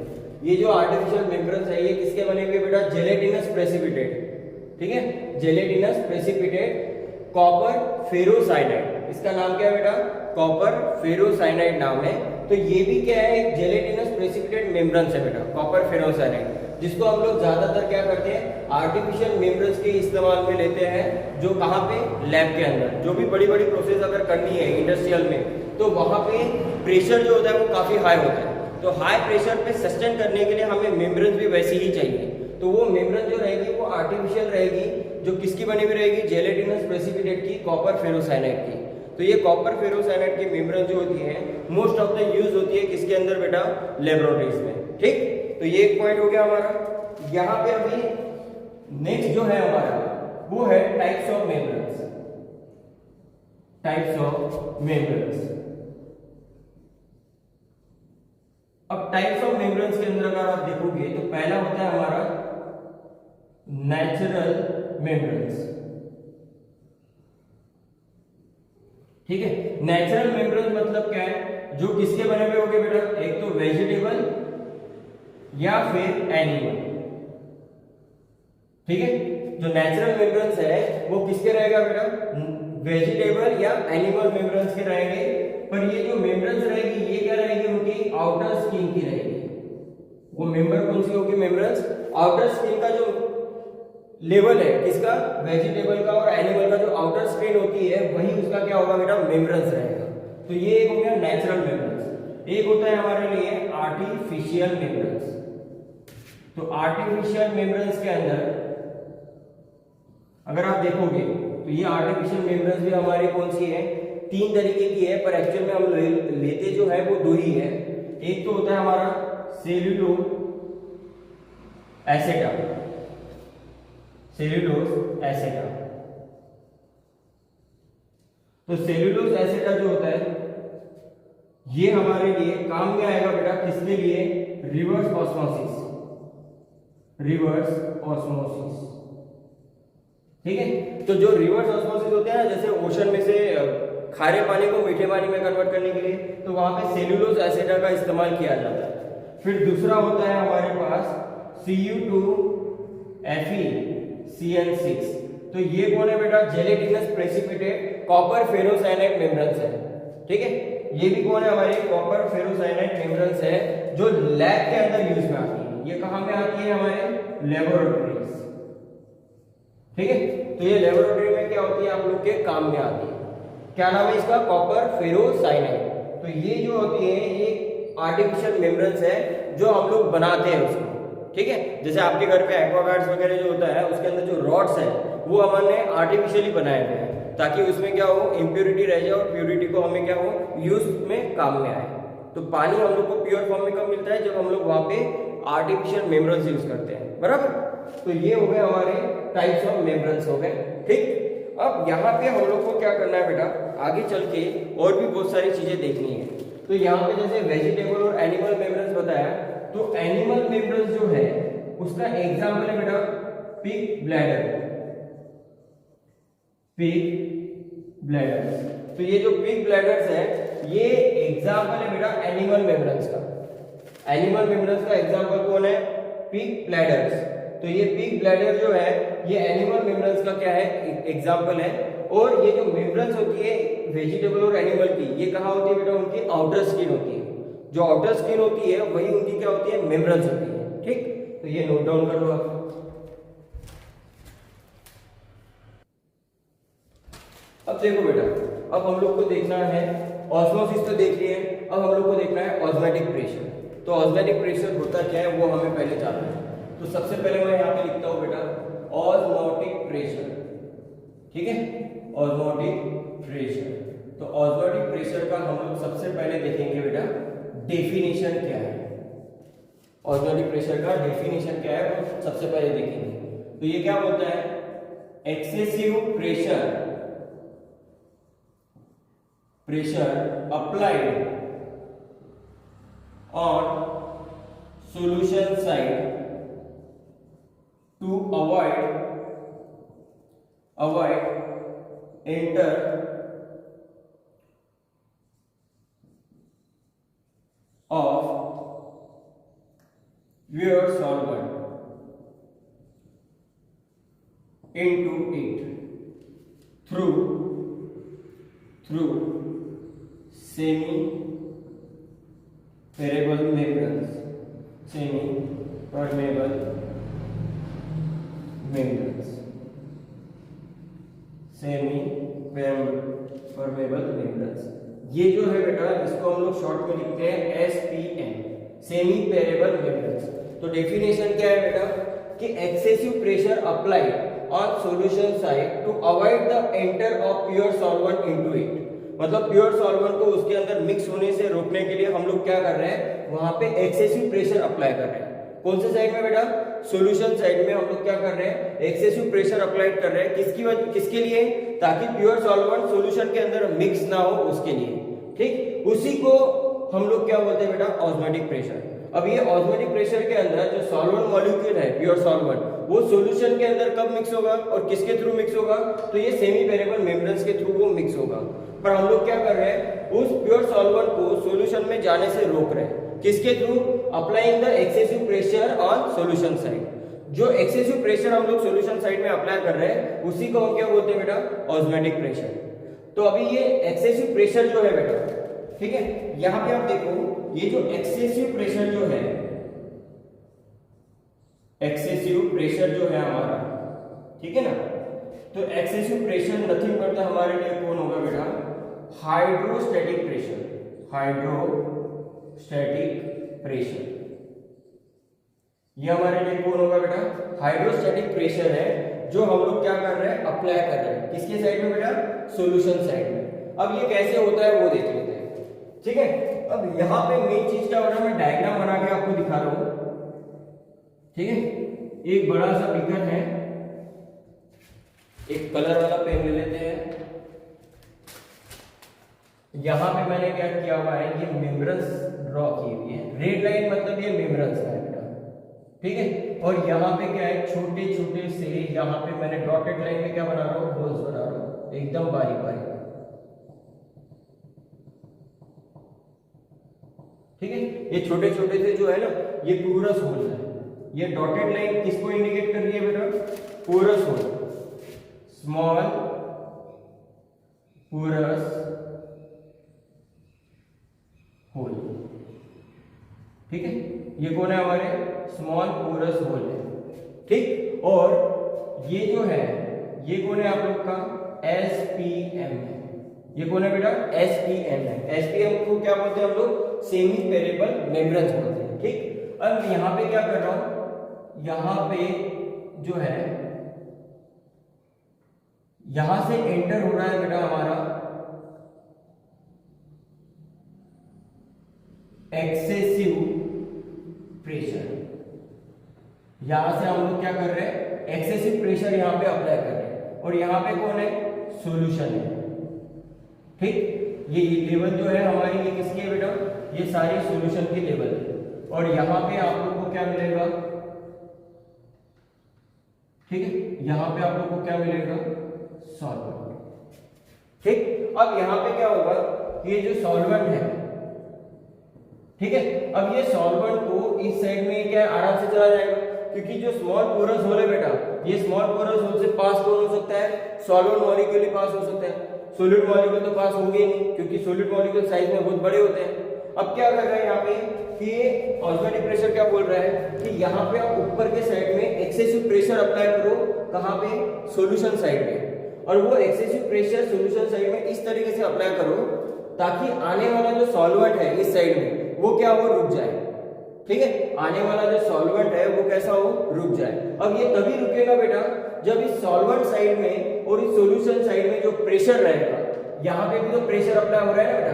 ये जो आर्टिफिशियल मेम्ब्रेन्स है ये किसके बने हुए बेटा, जेलेटिनस प्रेसिपिटेट। ठीक है, जेलेटिनस प्रेसिपिटेट कॉपर फेरोसाइनाइड, इसका नाम क्या है बेटा, कॉपर फेरोसाइनाइड नाम है। तो ये भी क्या है, एक जेलेटिनस प्रेसिपिटेट मेम्ब्रेन्स है बेटा, कॉपर फेरोसाइनाइड, जिसको हम लोग ज्यादातर क्या करते हैं, आर्टिफिशियल मेम्ब्रेन्स के इस्तेमाल में लेते हैं। जो कहाँ पे, लैब के अंदर, जो भी बड़ी बड़ी प्रोसेस अगर करनी है इंडस्ट्रियल में, तो वहां पे प्रेशर जो होता है वो काफी हाई होता है। तो हाई प्रेशर पे सस्टेन करने के लिए हमें मेम्ब्रेन भी वैसी ही चाहिए। तो वो मेम्ब्रेन जो रहेगी वो आर्टिफिशियल रहेगी, जो किसकी बनी हुई रहेगी, जेलेटिनस प्रेसिपिटेट की, कॉपर फेरोसाइनाइड की। तो ये कॉपर फेरोसाइनाइड की मेम्ब्रेन जो होती है मोस्ट ऑफ द यूज होती है किसके अंदर बेटा, लेबोरेटरीज में। ठीक, तो ये एक पॉइंट हो गया हमारा। यहाँ पे अभी नेक्स्ट जो है हमारा वो है टाइप्स ऑफ मेम्ब्रेन्स। अब टाइप्स ऑफ मेम्ब्रेन्स के अंदर अगर आप देखोगे तो पहला होता है हमारा नेचुरल मेम्ब्रेन्स। ठीक है, नेचुरल मेम्ब्रेन्स मतलब क्या है, जो किसके बने हुए होंगे बेटा, एक तो वेजिटेबल या फिर एनिमल। ठीक है, जो नेचुरल मेम्ब्रेन्स है वो किसके रहेगा बेटा, वेजिटेबल या एनिमल मेम्ब्रेन्स के रहेंगे। पर ये जो मेम्ब्रेन्स रहेगी ये क्या रहेगी, उनकी आउटर स्किन की रहेगी। वो मेंबर कौन सी होगी, मेम्ब्रेन्स आउटर स्किन का जो लेवल है किसका, वेजिटेबल का और एनिमल का, जो आउटर स्किन होती है वही उसका क्या होगा बेटा, मेम्ब्रेन्स रहेगा। तो ये एक हो गया नेचुरल मेम्ब्रेन्स। एक होता है हमारे लिए आर्टिफिशियल मेम्ब्रेन्स। तो आर्टिफिशियल मेम्ब्रेन्स के अंदर अगर आप देखोगे तो ये आर्टिफिशियल मेम्ब्रेन्स भी हमारी कौन सी है, 3 तरीके की है, पर एक्चुअल में हम लेते जो है वो 2 ही है। एक तो होता है हमारा सेल्यूलोज एसेटा, तो सेल्यूलोज एसेटा जो होता है ये हमारे लिए काम में आएगा बेटा, किसके लिए, रिवर्स ऑस्मोसिस। ठीक है, तो जो रिवर्स ऑस्मोसिस होते हैं ना, जैसे ओशन में से खारे पानी को मीठे पानी में कन्वर्ट करने के लिए, तो वहां पे सेल्यूलोज एसिड का इस्तेमाल किया जाता है। फिर दूसरा होता है हमारे पास Cu2FeCN6। तो ये कौन है बेटा, gelatinous precipitate copper ferrocyanide membranes है। ठीक है, ये भी कौन है, हमारे कॉपर फेरोसाइनाइड मेम्ब्रेन्स है, जो लैब के अंदर यूज में आती है। ये कहां में आती है, हमारे लेबोरेटरीज। ठीक है, तो ये लेबोरेटरी में क्या होती है आप लोग के काम में आती है। क्या नाम है इसका? Copper ferrocyanide. तो ये जो होती है ये आर्टिफिशियल मेम्ब्रेन्स है जो हम लोग बनाते हैं उसको, ठीक है। जैसे आपके घर पे एक्वागार्ड्स वगैरह जो होता है उसके अंदर जो रॉड्स है वो हमने आर्टिफिशियली बनाए हुए हैं ताकि उसमें क्या हो, इम्प्योरिटी रह जाए और प्योरिटी को हमें क्या हो, यूज में काम में आए। तो पानी हम लोग को प्योर फॉर्म में कब मिलता है? जब हम लोग वहां पे आर्टिफिशियल मेम्ब्रेन्स यूज करते हैं, बराबर। तो ये हो गए हमारे टाइप्स ऑफ मेम्ब्रेन्स हो गए, ठीक। अब यहाँ पे हम लोग को क्या करना है बेटा, आगे चल के और भी बहुत सारी चीजें देखनी है। तो यहाँ पे जैसे वेजिटेबल और एनिमल मेम्ब्रेन्स बताया, तो एनिमल मेम्ब्रेन्स जो है उसका एग्जाम्पल है बेटा पिग ब्लैडर, पिग ब्लैडर्स। तो ये जो पिग ब्लैडर्स है ये एग्जाम्पल है बेटा एनिमल मेम्ब्रेन्स का। एनिमल मेम्ब्रेन्स का एग्जाम्पल कौन है? Pig bladders. तो ये पिग ब्लैडर जो है ये एनिमल मेम्ब्रेन्स का क्या है? एग्जाम्पल है। और ये जो मेम्ब्रेन्स होती है वेजिटेबल और एनिमल की, ये कहाँ होती है बेटा? उनकी आउटर स्किन होती है। जो आउटर स्किन होती है वही उनकी क्या होती है? मेम्ब्रेन्स होती है, ठीक। तो ये नोट डाउन कर लो आप। अब देखो बेटा, अब हम लोग को देखना है ऑस्मोसिस तो देख लिए, अब हम लोग को देखना है ऑस्मोटिक प्रेशर। तो ऑस्मोटिक प्रेशर होता क्या है वो हमें पहले जानना है। तो सबसे पहले मैं यहाँ पे लिखता हूँ बेटा ऑस्मोटिक प्रेशर, ठीक है। ऑस्मोटिक प्रेशर, तो ऑस्मोटिक प्रेशर का हम लोग सबसे पहले देखेंगे बेटा डेफिनेशन क्या है। ऑस्मोटिक प्रेशर का डेफिनेशन क्या है वो सबसे पहले देखेंगे। तो ये क्या बोलता है? Excessive pressure, pressure applied on solution side to avoid enter of pure solvent into it through semi permeable membranes, semi permeable membranes, semi permeable membranes। ये जो है बेटा इसको हम लोग शॉर्ट में लिखते हैं SPM, सेमी पेरेबल मेम्ब्रेन्स। तो डेफिनेशन क्या है बेटा कि excessive pressure applied on solution side to avoid the enter of pure solvent into it. मतलब प्योर सॉल्वेंट को उसके अंदर मिक्स होने से रोकने के लिए हम लोग क्या कर रहे हैं, वहां पे एक्सेसिव प्रेशर अप्लाई कर रहे हैं। कौन से साइड में बेटा? सॉल्यूशन साइड में हम लोग क्या कर रहे हैं? एक्सेसिव प्रेशर अप्लाई कर रहे हैं। किसके लिए? ताकि प्योर सॉल्वेंट सॉल्यूशन के अंदर मिक्स ना हो उसके लिए, ठीक। उसी को हम लोग क्या बोलते हैं बेटा? Osmotic pressure. अब ये ऑस्मोटिक प्रेशर के अंदर जो सॉल्वेंट मॉलिक्यूल है प्योर सॉल्वेंट वो सॉल्यूशन के अंदर कब मिक्स होगा और किसके थ्रू मिक्स होगा? तो ये सेमी पेरेबल मेम्ब्रेन्स के थ्रू वो मिक्स होगा। पर हम लोग क्या कर रहे हैं? उस प्योर सॉल्वेंट को सॉल्यूशन में जाने से रोक रहे हैं। किसके through? Applying the excessive pressure on solution side. जो एक्सेसिव प्रेशर हम लोग सॉल्यूशन साइड में अप्लाई कर रहे हैं उसी को हम क्या बोलते हैं बेटा? Osmotic pressure. तो अभी ये एक्सेसिव प्रेशर जो है बेटा, ठीक है, यहां पे आप देखो ये जो एक्सेसिव प्रेशर जो है, एक्सेसिव प्रेशर जो है हमारा, ठीक है ना, तो एक्सेसिव प्रेशर नथिंग करता हमारे लिए कौन होगा बेटा? Hydrostatic pressure, hydrostatic pressure. ये हमारे लिए कौन होगा बेटा? हाइड्रोस्टैटिक प्रेशर है जो हम लोग क्या कर रहे हैं? अप्लाई कर रहे हैं। किसके साइड में बेटा? सॉल्यूशन साइड में। अब ये कैसे होता है वो देख लेते हैं, ठीक है। अब यहाँ पे मेन चीज क्या हो रहा है, मैं डायग्राम बना के आपको दिखा रहा हूं, ठीक है। एक बड़ा सा बीकर है, एक कलर वाला पेन ले लेते हैं। यहां पे मैंने क्या किया हुआ है, ये मेम्ब्रेन्स ड्रॉ की हुई है। रेड लाइन मतलब ये मेम्ब्रेन्स है बेटा, ठीक है। और यहाँ पे क्या है? छोटे छोटे से यहाँ पे मैंने डॉटेड लाइन में क्या बना रहा हूँ? होल्स बना रहा हूँ एकदम बारीक बारीक, ठीक है। ये छोटे छोटे से जो है ना ये पोरस होल है। ये डॉटेड लाइन किसको इंडिकेट कर रही है बेटा? Porous hole, small porous hole, ठीक है। ये कौन है? हमारे स्मॉल पोरस होल है, ठीक। और ये जो है ये कौन है आप लोग का SPM है। ये कौन है बेटा SPM है। SPM को क्या बोलते हैं हम लोग सेमी पेरेबल मेम्ब्रेन्स बोलते हैं। ठीक, अब यहाँ पे क्या कर रहा हूं, यहाँ पे जो है यहां से एंटर हो रहा है बेटा हमारा एक्सेसिव प्रेशर। यहां से हम लोग क्या कर रहे हैं, एक्सेसिव प्रेशर यहां पे अप्लाई कर रहे हैं, और यहां पे कौन है, सॉल्यूशन है। ठीक, ये लेवल जो है हमारी ये किसकी है बेटा, ये सारी सॉल्यूशन की लेवल है, और यहां पे आप लोग को क्या मिलेगा, ठीक है, यहां पे आप लोग को क्या मिलेगा, सॉल्वेंट। ठीक, अब यहां पे क्या होगा, ये जो सॉल्वेंट है, ठीक है, अब ये सॉल्वेंट को इस साइड में क्या आराम से चला जाएगा, क्योंकि जो स्मॉल पोरस होल है बेटा, ये स्मॉल पोरस होल से पास कौन हो सकता है, सॉलिड मॉलिक्यूल ही पास हो सकता है। सॉलिड मॉलिक्यूल तो पास होंगे नहीं, क्योंकि सॉलिड मॉलिक्यूल साइज में बहुत बड़े होते हैं। अब क्या कर रहा है यहाँ पे कि ऑस्मोटिक प्रेशर क्या बोल रहा है कि यहाँ पे आप ऊपर के साइड में एक्सेसिव प्रेशर अप्लाई करो, कहाँ पे, सॉल्यूशन साइड में, और वो एक्सेसिव प्रेशर सॉल्यूशन साइड में इस तरीके से अप्लाई करो ताकि आने वाला जो सॉल्वेंट है इस साइड में वो क्या हो, रुक जाए। ठीक है, आने वाला जो सॉल्वेंट है वो कैसा हो, रुक जाए। अब ये तभी रुकेगा बेटा जब इस सॉल्वेंट साइड में और इस सॉल्यूशन साइड में जो प्रेशर रहेगा, यहाँ पे भी तो प्रेशर अप्लाई हो रहा है ना बेटा,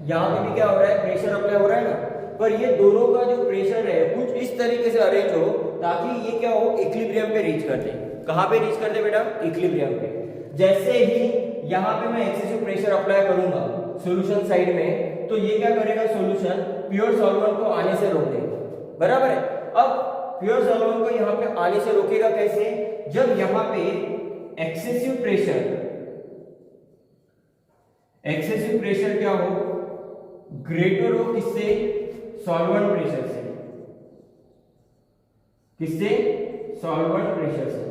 यहाँ पे भी क्या हो रहा है, प्रेशर अप्लाई हो रहा है ना, पर ये दोनों का जो प्रेशर है कुछ इस तरीके से अरेंज हो ताकि ये क्या हो, इक्विलिब्रियम पे रीच कर दे। कहाँ पे रीच कर दे बेटा, इक्विलिब्रियम पे। जैसे ही यहाँ पे मैं एक्सेसिव प्रेशर अप्लाई करूंगा सॉल्यूशन साइड में, तो ये क्या करेगा, सॉल्यूशन प्योर सॉल्वेंट को आने से रोक देगा, बराबर है। अब प्योर सॉल्वेंट को यहाँ पे आने से रोकेगा कैसे, जब यहाँ पे एक्सेसिव प्रेशर क्या हो, ग्रेटर हो किससे, सॉल्वेंट प्रेशर से, किससे, सॉल्वेंट प्रेशर से।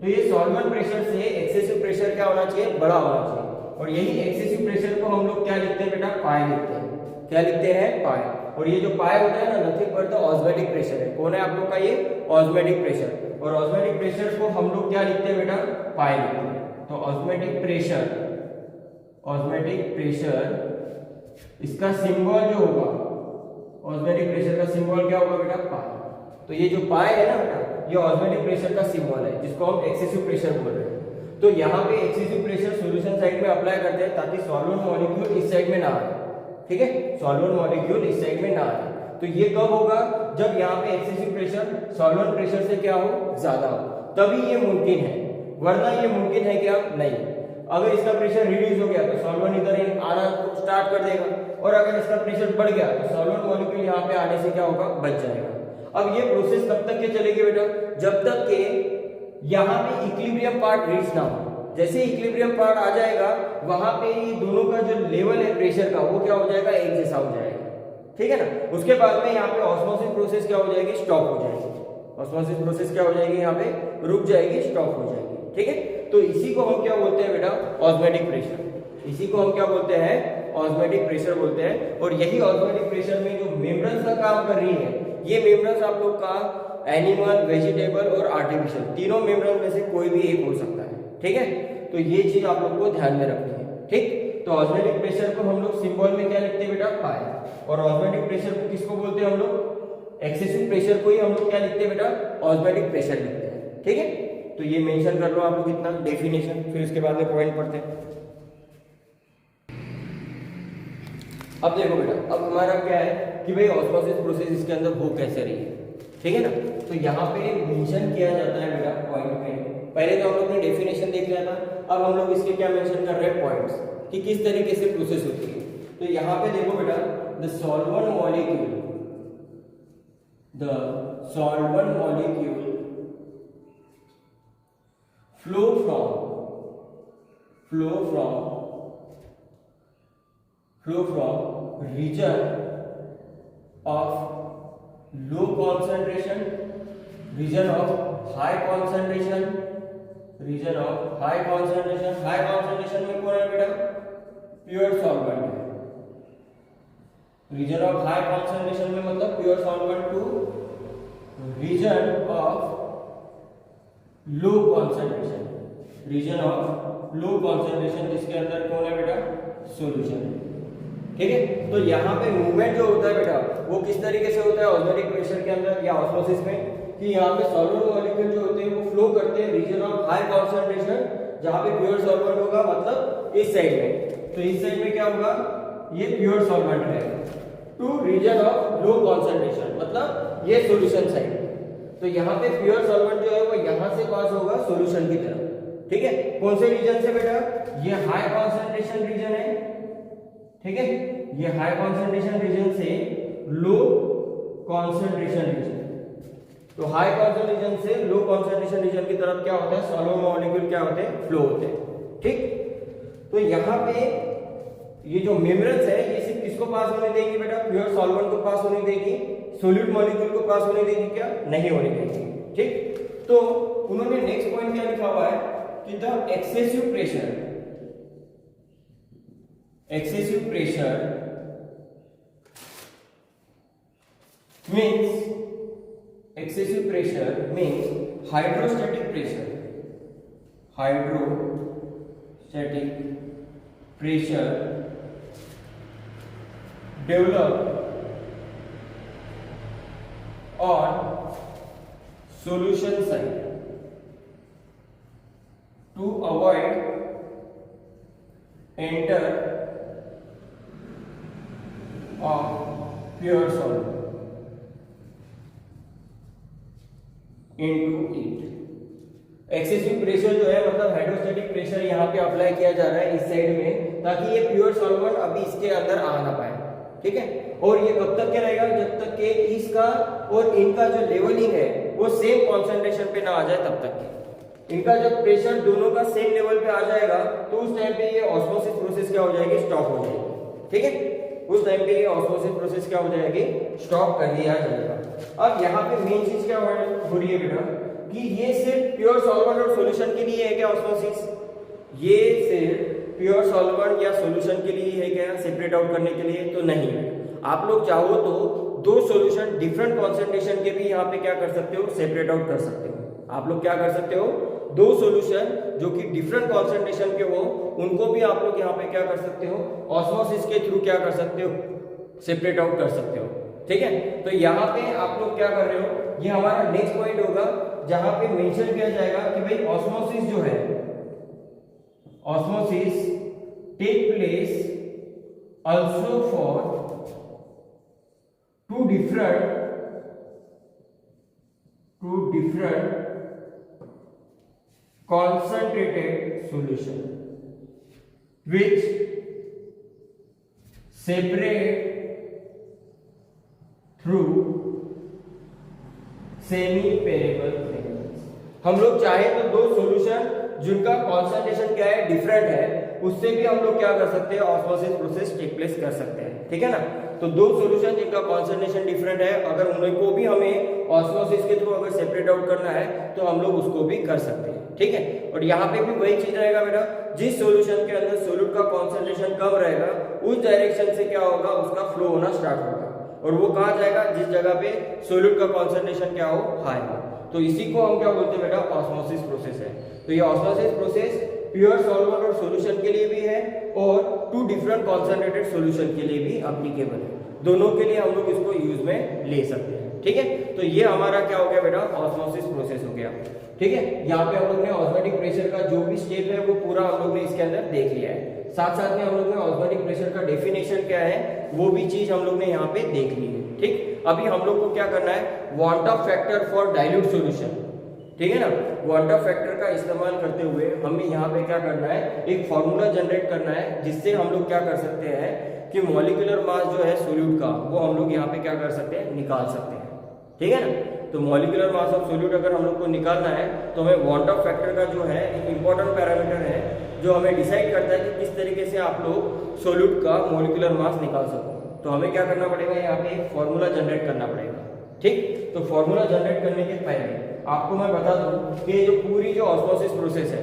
तो ये सॉल्वेंट प्रेशर से एक्सेसिव प्रेशर क्या होना चाहिए, बड़ा होना चाहिए, और यही एक्सेसिव प्रेशर को हम लोग क्या लिखते हैं बेटा, पाई लिखते हैं। क्या लिखते हैं, पाई। और ये जो पाई होता है ना, nothing but the osmotic pressure है। कौन है आप लोग का ये, ऑस्मोटिक प्रेशर, और ऑस्मोटिक प्रेशर को हम लोग क्या लिखते हैं बेटा, पाई लिखते हैं। तो ऑस्मोटिक प्रेशर इसका सिंबल जो होगा, ऑस्मोटिक प्रेशर का सिंबल क्या होगा बेटा, पाई। तो ये जो पाई है ना बेटा, ये ऑस्मोटिक प्रेशर का सिंबल है, जिसको हम एक्सेसिव प्रेशर बोल रहे हैं। तो यहाँ पे एक्सेसिव प्रेशर सॉल्यूशन साइड में अप्लाई करते हैं ताकि सॉल्वेंट मॉलिक्यूल इस साइड में ना आए। ठीक है, सॉल्वेंट मॉलिक्यूल इस साइड में ना आए। तो ये कब होगा, जब यहाँ पे एक्सेसिव प्रेशर सॉल्वेंट प्रेशर से क्या हो, ज्यादा हो, तभी ये मुमकिन है, वरना ये मुमकिन है क्या, नहीं। अगर इसका प्रेशर रिड्यूस हो गया तो सॉल्वेंट इधर आना स्टार्ट कर देगा, और अगर इसका प्रेशर बढ़ गया तो सॉल्वेंट मॉलिक्यूल यहाँ पे आने से क्या होगा, बच जाएगा। अब ये प्रोसेस कब तक के चलेगी बेटा, जब तक के यहाँ पे इक्विलिब्रियम पार्ट रीच ना हो। जैसे इक्विलिब्रियम पार्ट आ जाएगा, वहां पे ये दोनों का जो लेवल है प्रेशर का, वो क्या हो जाएगा, एक जैसा हो जाएगा। ठीक है ना, उसके बाद में यहाँ पे ऑस्मोसिस प्रोसेस क्या हो जाएगी, स्टॉप हो जाएगी। ऑस्मोसिस प्रोसेस क्या हो जाएगी, यहाँ पे रुक जाएगी, स्टॉप हो जाएगी। ठीक है, तो इसी को हम क्या बोलते हैं बेटा, ऑस्मोटिक प्रेशर। इसी को हम क्या बोलते हैं, ऑस्मोटिक प्रेशर बोलते हैं। और यही ऑस्मोटिक प्रेशर में जो मेम्ब्रेन्स का काम कर रही है, ये मेम्ब्रेन्स आप लोग का एनिमल, वेजिटेबल और आर्टिफिशियल, तीनों मेम्ब्रेन में से कोई भी एक हो सकता है। ठीक है, तो ये चीज आप लोग को ध्यान में रखनी है। ठीक, तो ऑस्मोटिक प्रेशर को हम लोग सिंबल में क्या लिखते हैं बेटा, पाई। और ऑस्मोटिक प्रेशर को किसको बोलते हैं हम लोग, एक्सेसिव प्रेशर को ही हम लोग क्या लिखते हैं बेटा, ऑस्मोटिक प्रेशर लिखते हैं। ठीक है, तो ये मेंशन कर लो आप लोग इतना डेफिनेशन, फिर उसके बाद में पॉइंट पढ़ते हैं। अब देखो बेटा, अब हमारा क्या है कि भाई ऑस्मोसिस प्रोसेस इसके अंदर हो कैसे रही है। ठीक है ना, तो यहाँ पे मेंशन किया जाता है बेटा पॉइंट में। पहले तो हम लोग ने डेफिनेशन देख लिया था, अब हम लोग इसके क्या मेंशन कर रहे हैं, पॉइंट्स, कि किस तरीके से प्रोसेस होती है। तो यहाँ पे देखो बेटा, the solvent molecule flow from region of low concentration, region of high concentration, high concentration में कौन है बेटा, प्योर सॉल्वेंट है। रीजन ऑफ हाई कॉन्सेंट्रेशन में मतलब pure solvent to region of low concentration, region of low concentration, जिसके अंदर कौन है बेटा, सॉल्यूशन है। ठीक है, तो यहाँ पे मूवमेंट जो होता है बेटा वो किस तरीके से होता है ऑस्मोटिक प्रेशर के अंदर या ऑस्मोसिस में, कि यहाँ पे सॉल्वेंट मॉलिक्यूल जो होते हैं वो फ्लो करते हैं रीजन ऑफ हाई कॉन्सेंट्रेशन, जहाँ पे प्योर सॉल्वेंट होगा, मतलब इस साइड में। तो इस साइड में क्या होगा, ये प्योर सॉल्वेंट रहेगा, to region of low concentration, मतलब ये सॉल्यूशन साइड। तो यहाँ पे प्योर सॉल्वेंट जो है वो यहाँ से पास होगा सॉल्यूशन की तरफ। ठीक है, कौन से रीजन से बेटा, ये हाई कॉन्सेंट्रेशन रीजन है। ठीक है, ये हाई कॉन्सेंट्रेशन रीजन से लो कॉन्सेंट्रेशन रीजन, तो हाई कॉन्सेंट्रेशन से लो कॉन्सेंट्रेशन रीजन की तरफ क्या होता है, सॉल्वेंट मॉलिक्यूल क्या होते हैं, फ्लो होते हैं। ठीक, तो यहाँ पे ये जो मेम्ब्रेन्स है ये सिर्फ किसको पास होने देगी बेटा, प्योर सॉल्वेंट को पास होने देगी, सॉल्यूट मॉलिक्यूल को पास होने देगी क्या, नहीं होने देगी। ठीक, तो उन्होंने नेक्स्ट पॉइंट क्या लिखा हुआ है कि the excessive pressure, excessive pressure means hydrostatic pressure develop on solution side to avoid enter of pure solvent into it। Excessive pressure जो है मतलब हाइड्रोस्टैटिक प्रेशर यहाँ पे अप्लाई किया जा रहा है इस साइड में, ताकि ये प्योर सॉल्वेंट अभी इसके अंदर आ ना पाए। ठीक है, और ये कब तक के रहेगा, जब तक के इसका और इनका जो लेवलिंग है वो सेम कॉन्सेंट्रेशन पे ना आ जाए तब तक। इनका जब प्रेशर दोनों का सेम लेवल पे आ जाएगा तो उस टाइम पे ये ऑस्मोसिस प्रोसेस क्या हो जाएगी, स्टॉप हो जाएगी। ठीक है, उस टाइम पे ये ऑस्मोसिस प्रोसेस क्या हो जाएगी, स्टॉप कर दिया जाएगा। अब यहाँ पे मेन चीज क्या हो रही है बेटा कि ये सिर्फ प्योर सॉल्वेंट और सॉल्यूशन के लिए है क्या ऑस्मोसिस, ये सिर्फ प्योर सॉल्वेंट या सॉल्यूशन के लिए है क्या, सेपरेट आउट करने के लिए तो नहीं है। आप लोग चाहो तो दो सॉल्यूशन डिफरेंट कॉन्सेंट्रेशन के भी यहाँ पे क्या कर सकते हो, सेपरेट आउट कर सकते हो। आप लोग क्या कर सकते हो, दो सॉल्यूशन जो कि डिफरेंट कॉन्सेंट्रेशन के हो उनको भी आप लोग यहाँ पे क्या कर सकते हो, ऑस्मोसिस के थ्रू क्या कर सकते हो, सेपरेट आउट कर सकते हो। ठीक है, तो यहाँ पे आप लोग क्या कर रहे हो, ये हमारा नेक्स्ट पॉइंट होगा जहां पे मेंशन किया जाएगा कि भाई ऑस्मोसिस जो है, osmosis take place also for two different concentrated solution which separate through semi permeable methods. हम लोग चाहे तो दो सॉल्यूशन जिनका कॉन्सेंट्रेशन क्या है, डिफरेंट है, उससे भी हम लोग क्या कर सकते हैं, ऑस्मोसिस प्रोसेस टेक प्लेस कर सकते हैं। ठीक है ना, तो दो सॉल्यूशन जिनका कॉन्सेंट्रेशन डिफरेंट है, अगर उनको भी हमें ऑस्मोसिस के थ्रू अगर सेपरेट आउट करना है तो हम लोग उसको भी कर सकते हैं। ठीक है, और यहाँ पे भी वही चीज रहेगा बेटा, जिस सॉल्यूशन के अंदर सोल्यूट का कॉन्सेंट्रेशन कम रहेगा उस डायरेक्शन से क्या होगा, उसका फ्लो होना स्टार्ट होगा, और वो कहा जाएगा जिस जगह पे सोल्यूट का कॉन्सेंट्रेशन क्या हो, हाई हो। तो इसी को हम क्या बोलते हैं बेटा, ऑस्मोसिस प्रोसेस है। तो ये ऑस्मोसिस प्रोसेस प्योर सॉल्वेंट और सॉल्यूशन के लिए भी है और टू डिफरेंट कॉन्सेंट्रेटेड सॉल्यूशन के लिए भी एप्लीकेबल है। दोनों के लिए हम लोग इसको यूज में ले सकते हैं। ठीक है, तो ये हमारा क्या हो गया बेटा, ऑस्मोसिस प्रोसेस हो गया। ठीक है, यहाँ पे हम लोग ने ऑस्मोटिक प्रेशर का जो भी स्टेप है वो पूरा हम लोग ने इसके अंदर देख लिया है। साथ साथ में हम लोग ने ऑस्मोटिक प्रेशर का डेफिनेशन क्या है वो भी चीज हम लोग ने यहाँ पे देख ली है। ठीक, अभी हम लोग को क्या करना है, want of factor for dilute solution. ठीक है ना, वांट ऑफ फैक्टर का इस्तेमाल करते हुए हमें यहाँ पे क्या करना है, एक फॉर्मूला जनरेट करना है जिससे हम लोग क्या कर सकते हैं कि मॉलिक्यूलर मास जो है सोल्यूट का वो हम लोग यहाँ पे क्या कर सकते हैं, निकाल सकते हैं। ठीक है ना, तो मॉलिक्यूलर मास ऑफ सोल्यूट अगर हम लोग को निकालना है तो हमें वांट ऑफ फैक्टर का जो है एक इंपॉर्टेंट पैरामीटर है जो हमें डिसाइड करता है कि किस तरीके से आप लोग सोल्यूट का मॉलिक्यूलर मास निकाल सको। तो हमें क्या करना पड़ेगा, यहाँ पे एक फॉर्मूला जनरेट करना पड़ेगा। ठीक, तो फॉर्मूला जनरेट करने के पहले आपको मैं बता दूं कि जो पूरी जो ऑस्मोसिस प्रोसेस है,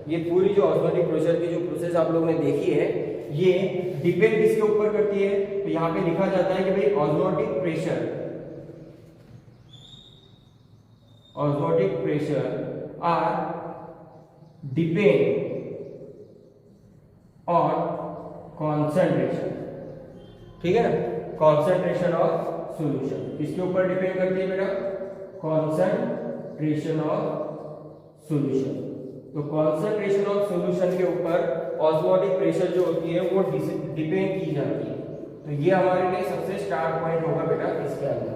ये पूरी जो ऑस्मोटिक प्रेशर की जो प्रोसेस आप लोगों ने देखी है, ये डिपेंड किसके ऊपर करती है। तो यहाँ पे लिखा जाता है कि भाई osmotic pressure are depend on concentration, ठीक है ना, कॉन्सेंट्रेशन ऑफ सॉल्यूशन। किसके ऊपर डिपेंड करती है बेटा? Concentration of solution. तो कॉन्सेंट्रेशन ऑफ सॉल्यूशन के ऊपर ऑस्मोटिक प्रेशर जो होती है वो डिपेंड की जाती है। तो ये हमारे लिए सबसे स्टार्ट पॉइंट होगा बेटा इसके अंदर,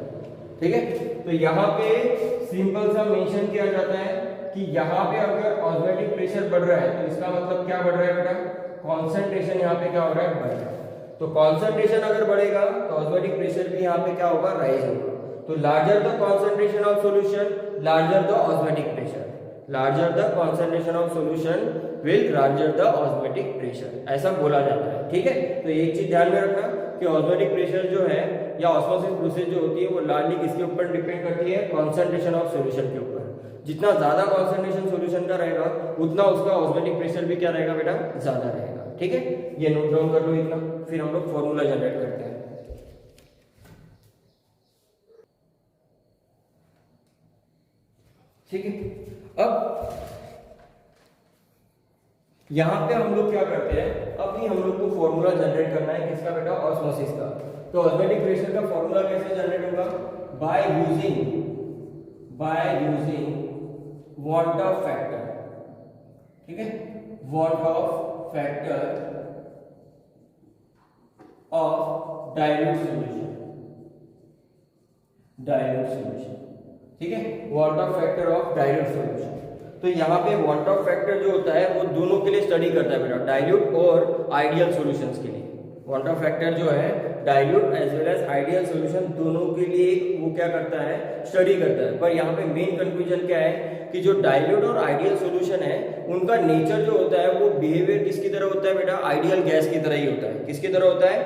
ठीक है। तो यहाँ पे सिंपल सा मेंशन किया जाता है कि यहाँ पे अगर ऑस्मोटिक प्रेशर बढ़ रहा है तो इसका मतलब क्या बढ़ रहा है बेटा? कॉन्सेंट्रेशन यहाँ पे क्या हो रहा है? बढ़ रहा है। तो कॉन्सेंट्रेशन अगर बढ़ेगा तो ऑस्मोटिक प्रेशर भी यहाँ पे क्या होगा? राइज होगा। तो larger the concentration of solution, larger the osmotic pressure, larger the concentration of solution will larger the osmotic pressure, ऐसा बोला जाता है, ठीक है। तो एक चीज ध्यान में रखना कि ऑस्मोटिक प्रेशर जो है या ऑस्मोसिस प्रोसेस जो होती है वो लार्जली किसके ऊपर डिपेंड करती है? कॉन्सेंट्रेशन ऑफ सॉल्यूशन के ऊपर। जितना ज्यादा कॉन्सेंट्रेशन सॉल्यूशन का रहेगा उतना उसका ऑस्मोटिक प्रेशर भी क्या रहेगा बेटा? ज्यादा रहेगा, ठीक है। ये नोट डाउन कर लो इतना, फिर हम लोग फॉर्मूला जनरेट करते हैं, ठीक है। अब यहां पे हम लोग क्या करते हैं, अभी हम लोग को फॉर्मूला जनरेट करना है किसका बेटा? ऑस्मोसिस का। तो ऑस्मोटिक प्रेशर का फॉर्मूला कैसे जनरेट होगा? By using what of factor, ठीक है, what of factor of dilute solution, ठीक है, what of factor of dilute solution. तो यहाँ पे वॉट ऑफ फैक्टर जो होता है वो दोनों के लिए स्टडी करता है बेटा, डाइल्यूट और आइडियल सॉल्यूशंस के लिए। वॉट ऑफ फैक्टर जो है dilute as well as ideal solution दोनों के लिए वो क्या करता है? स्टडी करता है। पर यहाँ पे मेन कंक्लूजन क्या है कि जो डाइल्यूट और आइडियल सॉल्यूशन है उनका नेचर जो होता है वो बिहेवियर किसकी तरह होता है बेटा? आइडियल गैस की तरह ही होता है। किसकी तरह होता है?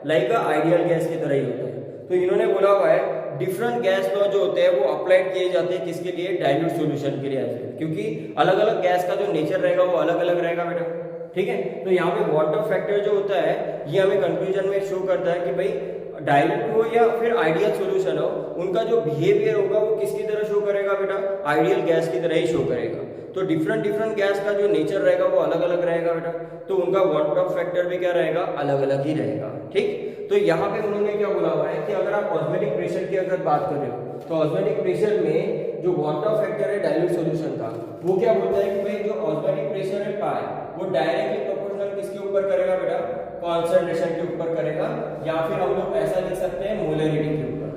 लाइक आइडियल गैस की तरह ही होता है। तो इन्होंने बोला हुआ है डिफरेंट गैस लॉ जो होते हैं वो अप्लाइड किए जाते हैं किसके लिए? डाइल्यूट सॉल्यूशन के लिए, क्योंकि अलग अलग गैस का जो नेचर रहेगा वो अलग अलग रहेगा बेटा, ठीक है। तो यहाँ पे वॉट ऑफ फैक्टर जो होता है ये हमें कंक्लूजन में शो करता है कि भाई डाइल्यूट हो या फिर आइडियल सॉल्यूशन हो, उनका जो बिहेवियर होगा वो किसकी तरह शो करेगा बेटा? आइडियल गैस की तरह ही शो करेगा। तो डिफरेंट गैस का जो नेचर रहेगा वो अलग अलग रहेगा बेटा, तो उनका वॉट ऑफ फैक्टर भी क्या रहेगा? अलग अलग ही रहेगा, ठीक। तो यहाँ पे उन्होंने क्या बोला हुआ है कि अगर आप ऑस्मोटिक प्रेशर की अगर बात कर रहे हो तो ऑस्मोटिक प्रेशर में जो वॉट ऑफ फैक्टर है डाइल्यूट सॉल्यूशन का वो क्या बोलता है कि भाई जो ऑस्मोटिक प्रेशर है पाई वो डायरेक्टली प्रोपोर्शनल किसके ऊपर करेगा बेटा? कॉन्सेंट्रेशन के ऊपर करेगा, या फिर हम लोग ऐसा लिख सकते हैं मोलरिटी के ऊपर,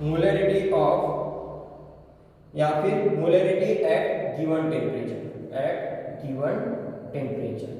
मोलरिटी ऑफ, या फिर मोलरिटी एट गिवन टेम्परेचर,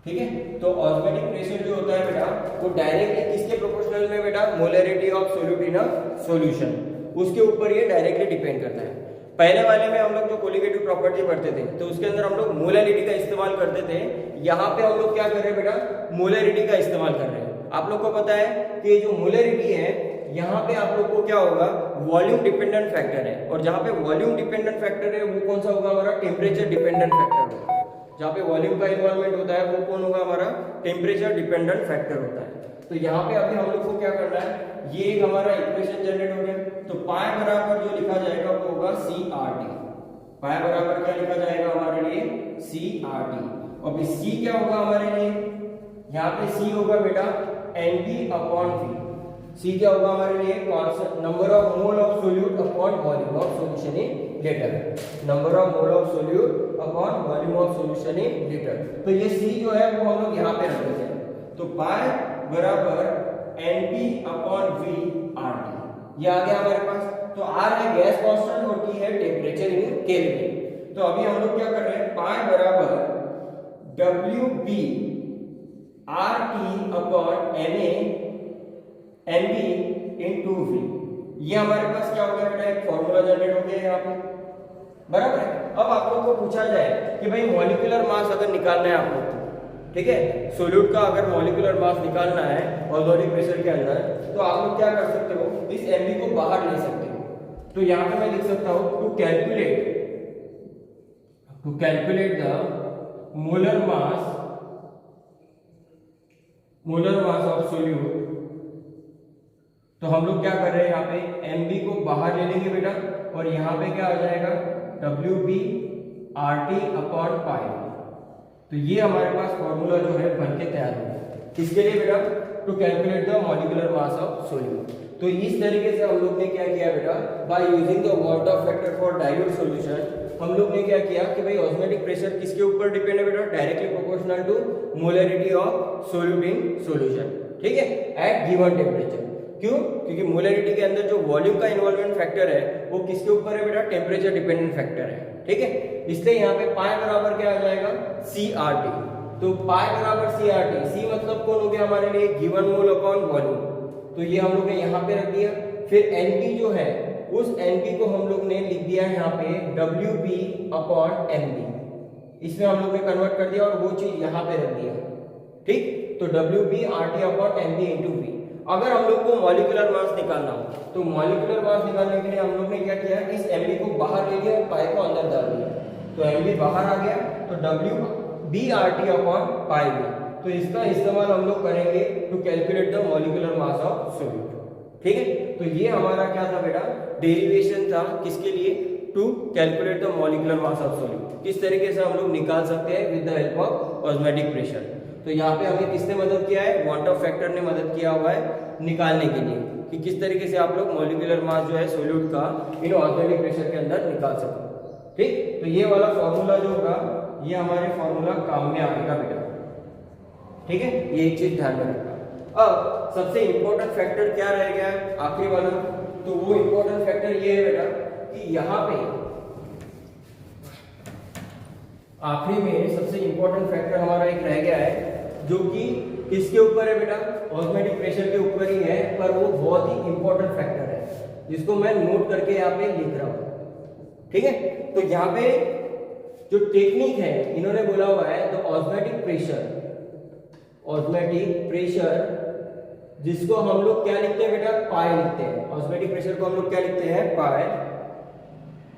ठीक है। तो ऑस्मोटिक प्रेशर जो होता है बेटा वो डायरेक्टली किसके प्रोपोर्शनल में बेटा? Molarity of solute in a solution, उसके ऊपर ये डायरेक्टली डिपेंड करता है। पहले वाले में हम लोग जो कोलिगेटिव प्रॉपर्टी पढ़ते थे तो उसके अंदर हम लोग मोलरिटी का इस्तेमाल करते थे। यहाँ पे हम लोग क्या कर रहे हैं बेटा? मोलरिटी का इस्तेमाल कर रहे हैं। आप लोग को पता है कि जो मोलरिटी है यहाँ पे आप लोग को क्या होगा? वॉल्यूम डिपेंडेंट फैक्टर है, और जहाँ पे वॉल्यूम डिपेंडेंट फैक्टर है वो कौन सा होगा? हमारा टेम्परेचर डिपेंडेंट फैक्टर होगा। जहाँ पे वॉल्यूम का इन्वॉल्वमेंट होता है वो कौन होगा? हमारा टेम्परेचर डिपेंडेंट फैक्टर होता है। तो यहाँ पे अभी हम लोग को क्या करना है? ये एक हमारा इक्वेशन जनरेट हो गया। तो पाई बराबर जो लिखा जाएगा वो होगा CRT। पाई बराबर क्या लिखा जाएगा हमारे लिए? CRT। और फिर C क्या होगा हमारे लिए? यहाँ पे C होगा बेटा NB/V। C क्या होगा हमारे लिए? Number of mole of solute upon volume of solution in litre, number of mole of solute upon volume of solution in litre. तो ये C जो है वो हम लोग यहाँ पे रख देते हैं। तो पाई बराबर NB/V RT, ये आ गया हमारे पास। तो R है गैस कांस्टेंट और T है टेम्परेचर इन केल्विन। तो अभी हम लोग क्या कर रहे हैं? पाई बराबर WB RT/NA NB/V, ये हमारे पास क्या हो गया बेटा? एक फॉर्मूला जनरेट हो गया यहाँ पे, बराबर है। अब आप लोग को पूछा जाए कि भाई मॉलिक्यूलर मास अगर निकालना है आप लोग को, ठीक है, सोल्यूट का अगर मॉलिक्यूलर मास निकालना है ऑस्मोटिक प्रेशर के अंदर, तो आप लोग क्या कर सकते हो? इस Mb को बाहर ले सकते हो। तो यहाँ पे मैं लिख सकता हूँ to calculate the molar mass of solute. तो हम लोग क्या कर रहे हैं? यहाँ पे Mb को बाहर ले लेंगे बेटा, और यहाँ पे क्या आ जाएगा? WB RT/पाई। तो ये हमारे पास फॉर्मूला जो है बन के तैयार हो गया। किसके लिए बेटा? To calculate the molecular mass of solute. तो इस तरीके से हम लोग ने क्या किया बेटा, by using the Van't Hoff factor for dilute solution, हम लोग ने क्या किया कि भाई ऑस्मोटिक प्रेशर किसके ऊपर डिपेंड है बेटा? Directly proportional to molarity of solute in solution, ठीक है, एट गिवन टेम्परेचर। क्यों? क्योंकि मोलरिटी के अंदर जो वॉल्यूम का इन्वॉल्वमेंट फैक्टर है वो किसके ऊपर है बेटा? टेम्परेचर डिपेंडेंट फैक्टर है, ठीक है। इसलिए यहाँ पे पाई बराबर क्या आ जाएगा? CRT। तो पाई बराबर CRT, C मतलब कौन हो गया हमारे लिए? Given mole upon volume. तो ये हम लोग ने यहाँ पे रख दिया। फिर NP जो है उस NP को हम लोग ने लिख दिया है यहाँ पे WB/MB। इसमें हम लोग ने कन्वर्ट कर दिया और वो चीज यहाँ पे रख दिया, ठीक। तो WB/RT/MB × V। अगर हम लोग को मॉलिक्यूलर मास निकालना हो तो मॉलिक्यूलर मास निकालने के लिए हम लोग ने क्या किया? इस MB को बाहर ले लिया और पाई को अंदर डाल दिया। तो MB बाहर आ गया तो WB/RT/पाई। तो इसका इस्तेमाल हम लोग करेंगे to calculate the molecular mass of solute, ठीक है। तो ये हमारा क्या था बेटा? डेरिवेशन था किसके लिए? To calculate the molecular mass of solute. किस तरीके से हम लोग निकाल सकते हैं with the help of osmotic pressure. तो यहाँ पे हमें किसने मदद किया है? वॉल्टॉफ फैक्टर ने मदद किया हुआ है निकालने के लिए कि किस तरीके से आप लोग मॉलिक्यूलर मास जो है सोल्यूट का इन ऑस्मोटिक प्रेशर के अंदर निकाल सकते, ठीक। तो ये वाला फॉर्मूला जो होगा ये हमारे फॉर्मूला काम में आएगा बेटा, ठीक है। ये एक चीज ध्यान में रखना। अब सबसे इंपॉर्टेंट फैक्टर क्या रह गया है? आखिरी वाला। तो वो इंपॉर्टेंट फैक्टर ये है बेटा कि यहाँ पे आखिरी में सबसे इंपॉर्टेंट फैक्टर हमारा एक रह गया है जो कि किसके ऊपर है बेटा? ऑस्मोटिक प्रेशर के ऊपर ही है, पर वो बहुत ही इंपॉर्टेंट फैक्टर है जिसको मैं नोट करके यहाँ पे लिख रहा हूँ, ठीक है। तो यहाँ पे जो टेक्निक है इन्होंने बोला हुआ है द ऑस्मोटिक प्रेशर, जिसको हम लोग क्या लिखते हैं बेटा? पाई लिखते हैं। ऑस्मोटिक प्रेशर को हम लोग क्या लिखते हैं? Pi.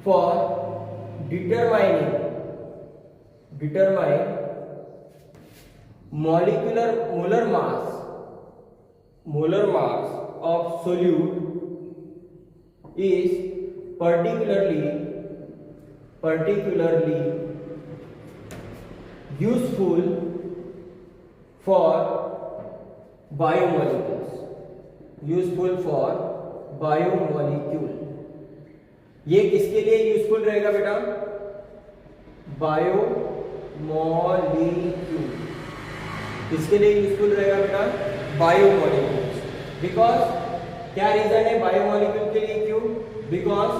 For determine molar mass of solute is particularly useful for biomolecules. ये किसके लिए यूजफुल रहेगा बेटा? बायोमोलिक्यूल। किसके लिए यूजफुल रहेगा बेटा? बायोमोलिक्यूल्स। बिकॉज क्या रीजन है बायोमोलिक्यूल के लिए? क्यों? Because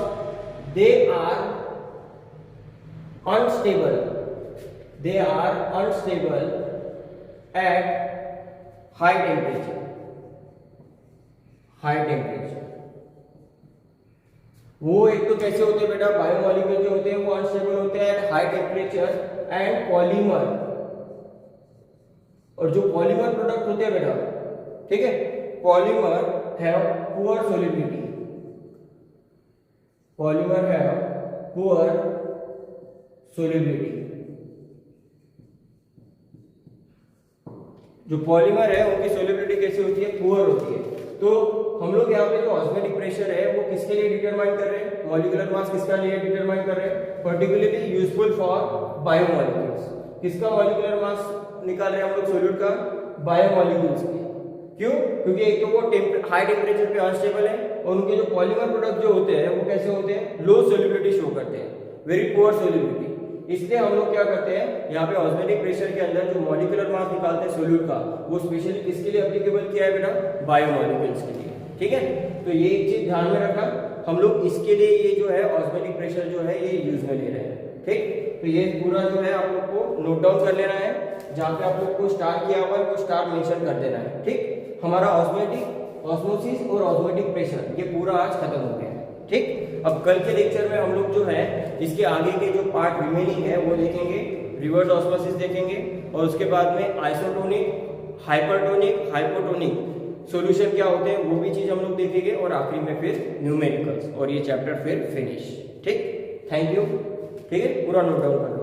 they are unstable at high temperature. वो एक तो कैसे होते हैं बेटा? बायोमोलिक्यूल जो होते हैं वो अनस्टेबल होते हैं at high temperature and polymer. और जो पॉलीमर प्रोडक्ट होते हैं बेटा, ठीक है, पॉलीमर हैव पुअर सोलिबिलिटी। जो पॉलीमर है उनकी सोलिबिलिटी कैसी होती है? पुअर होती है। तो हम लोग यहाँ पे जो ऑस्मोटिक प्रेशर है वो किसके लिए डिटरमाइन कर रहे हैं? मॉलिक्यूलर मास किसका लिए डिटरमाइन कर रहे हैं? Particularly useful for biomolecules. किसका मॉलिक्यूलर मास निकाल रहे हैं हम लोग सोल्यूट का? बायोमोलिक्यूल्स के। क्यों? क्योंकि एक तो वो हाई टेम्परेचर पे अनस्टेबल है और उनके जो पॉलीमर प्रोडक्ट जो होते हैं वो कैसे होते हैं? लो सोलिबिलिटी शो करते हैं, वेरी पुअर सोलिबिलिटी। इसलिए हम लोग क्या करते हैं यहाँ पे ऑस्मोटिक प्रेशर के अंदर जो मॉलिक्यूलर मास निकालते हैं सोल्यूट का वो स्पेशली किसके लिए एप्लीकेबल किया है बेटा? बायोमोलिक्यूल्स के लिए, ठीक है। तो ये एक चीज ध्यान में रखना, हम लोग इसके लिए ये जो है ऑस्मोटिक प्रेशर जो है ये यूज में ले रहे हैं, ठीक। तो ये पूरा जो है आप लोग को नोट डाउन कर लेना है। जहाँ पे आप लोग को स्टार किया हुआ है वो स्टार मेंशन कर देना है, ठीक। हमारा ऑस्मोसिस और ऑस्मोटिक प्रेशर ये पूरा आज खत्म हो गया है, ठीक। अब कल के लेक्चर में हम लोग जो है इसके आगे के जो पार्ट रिमेनिंग है वो देखेंगे, रिवर्स ऑस्मोसिस देखेंगे और उसके बाद में आइसोटोनिक, हाइपरटोनिक, हाइपोटोनिक सॉल्यूशन क्या होते हैं वो भी चीज हम लोग देखेंगे और आखिरी में फिर न्यूमेरिकल्स और ये चैप्टर फिर फिनिश, ठीक। थैंक यू, ठीक है, पूरा नोट डाउन कर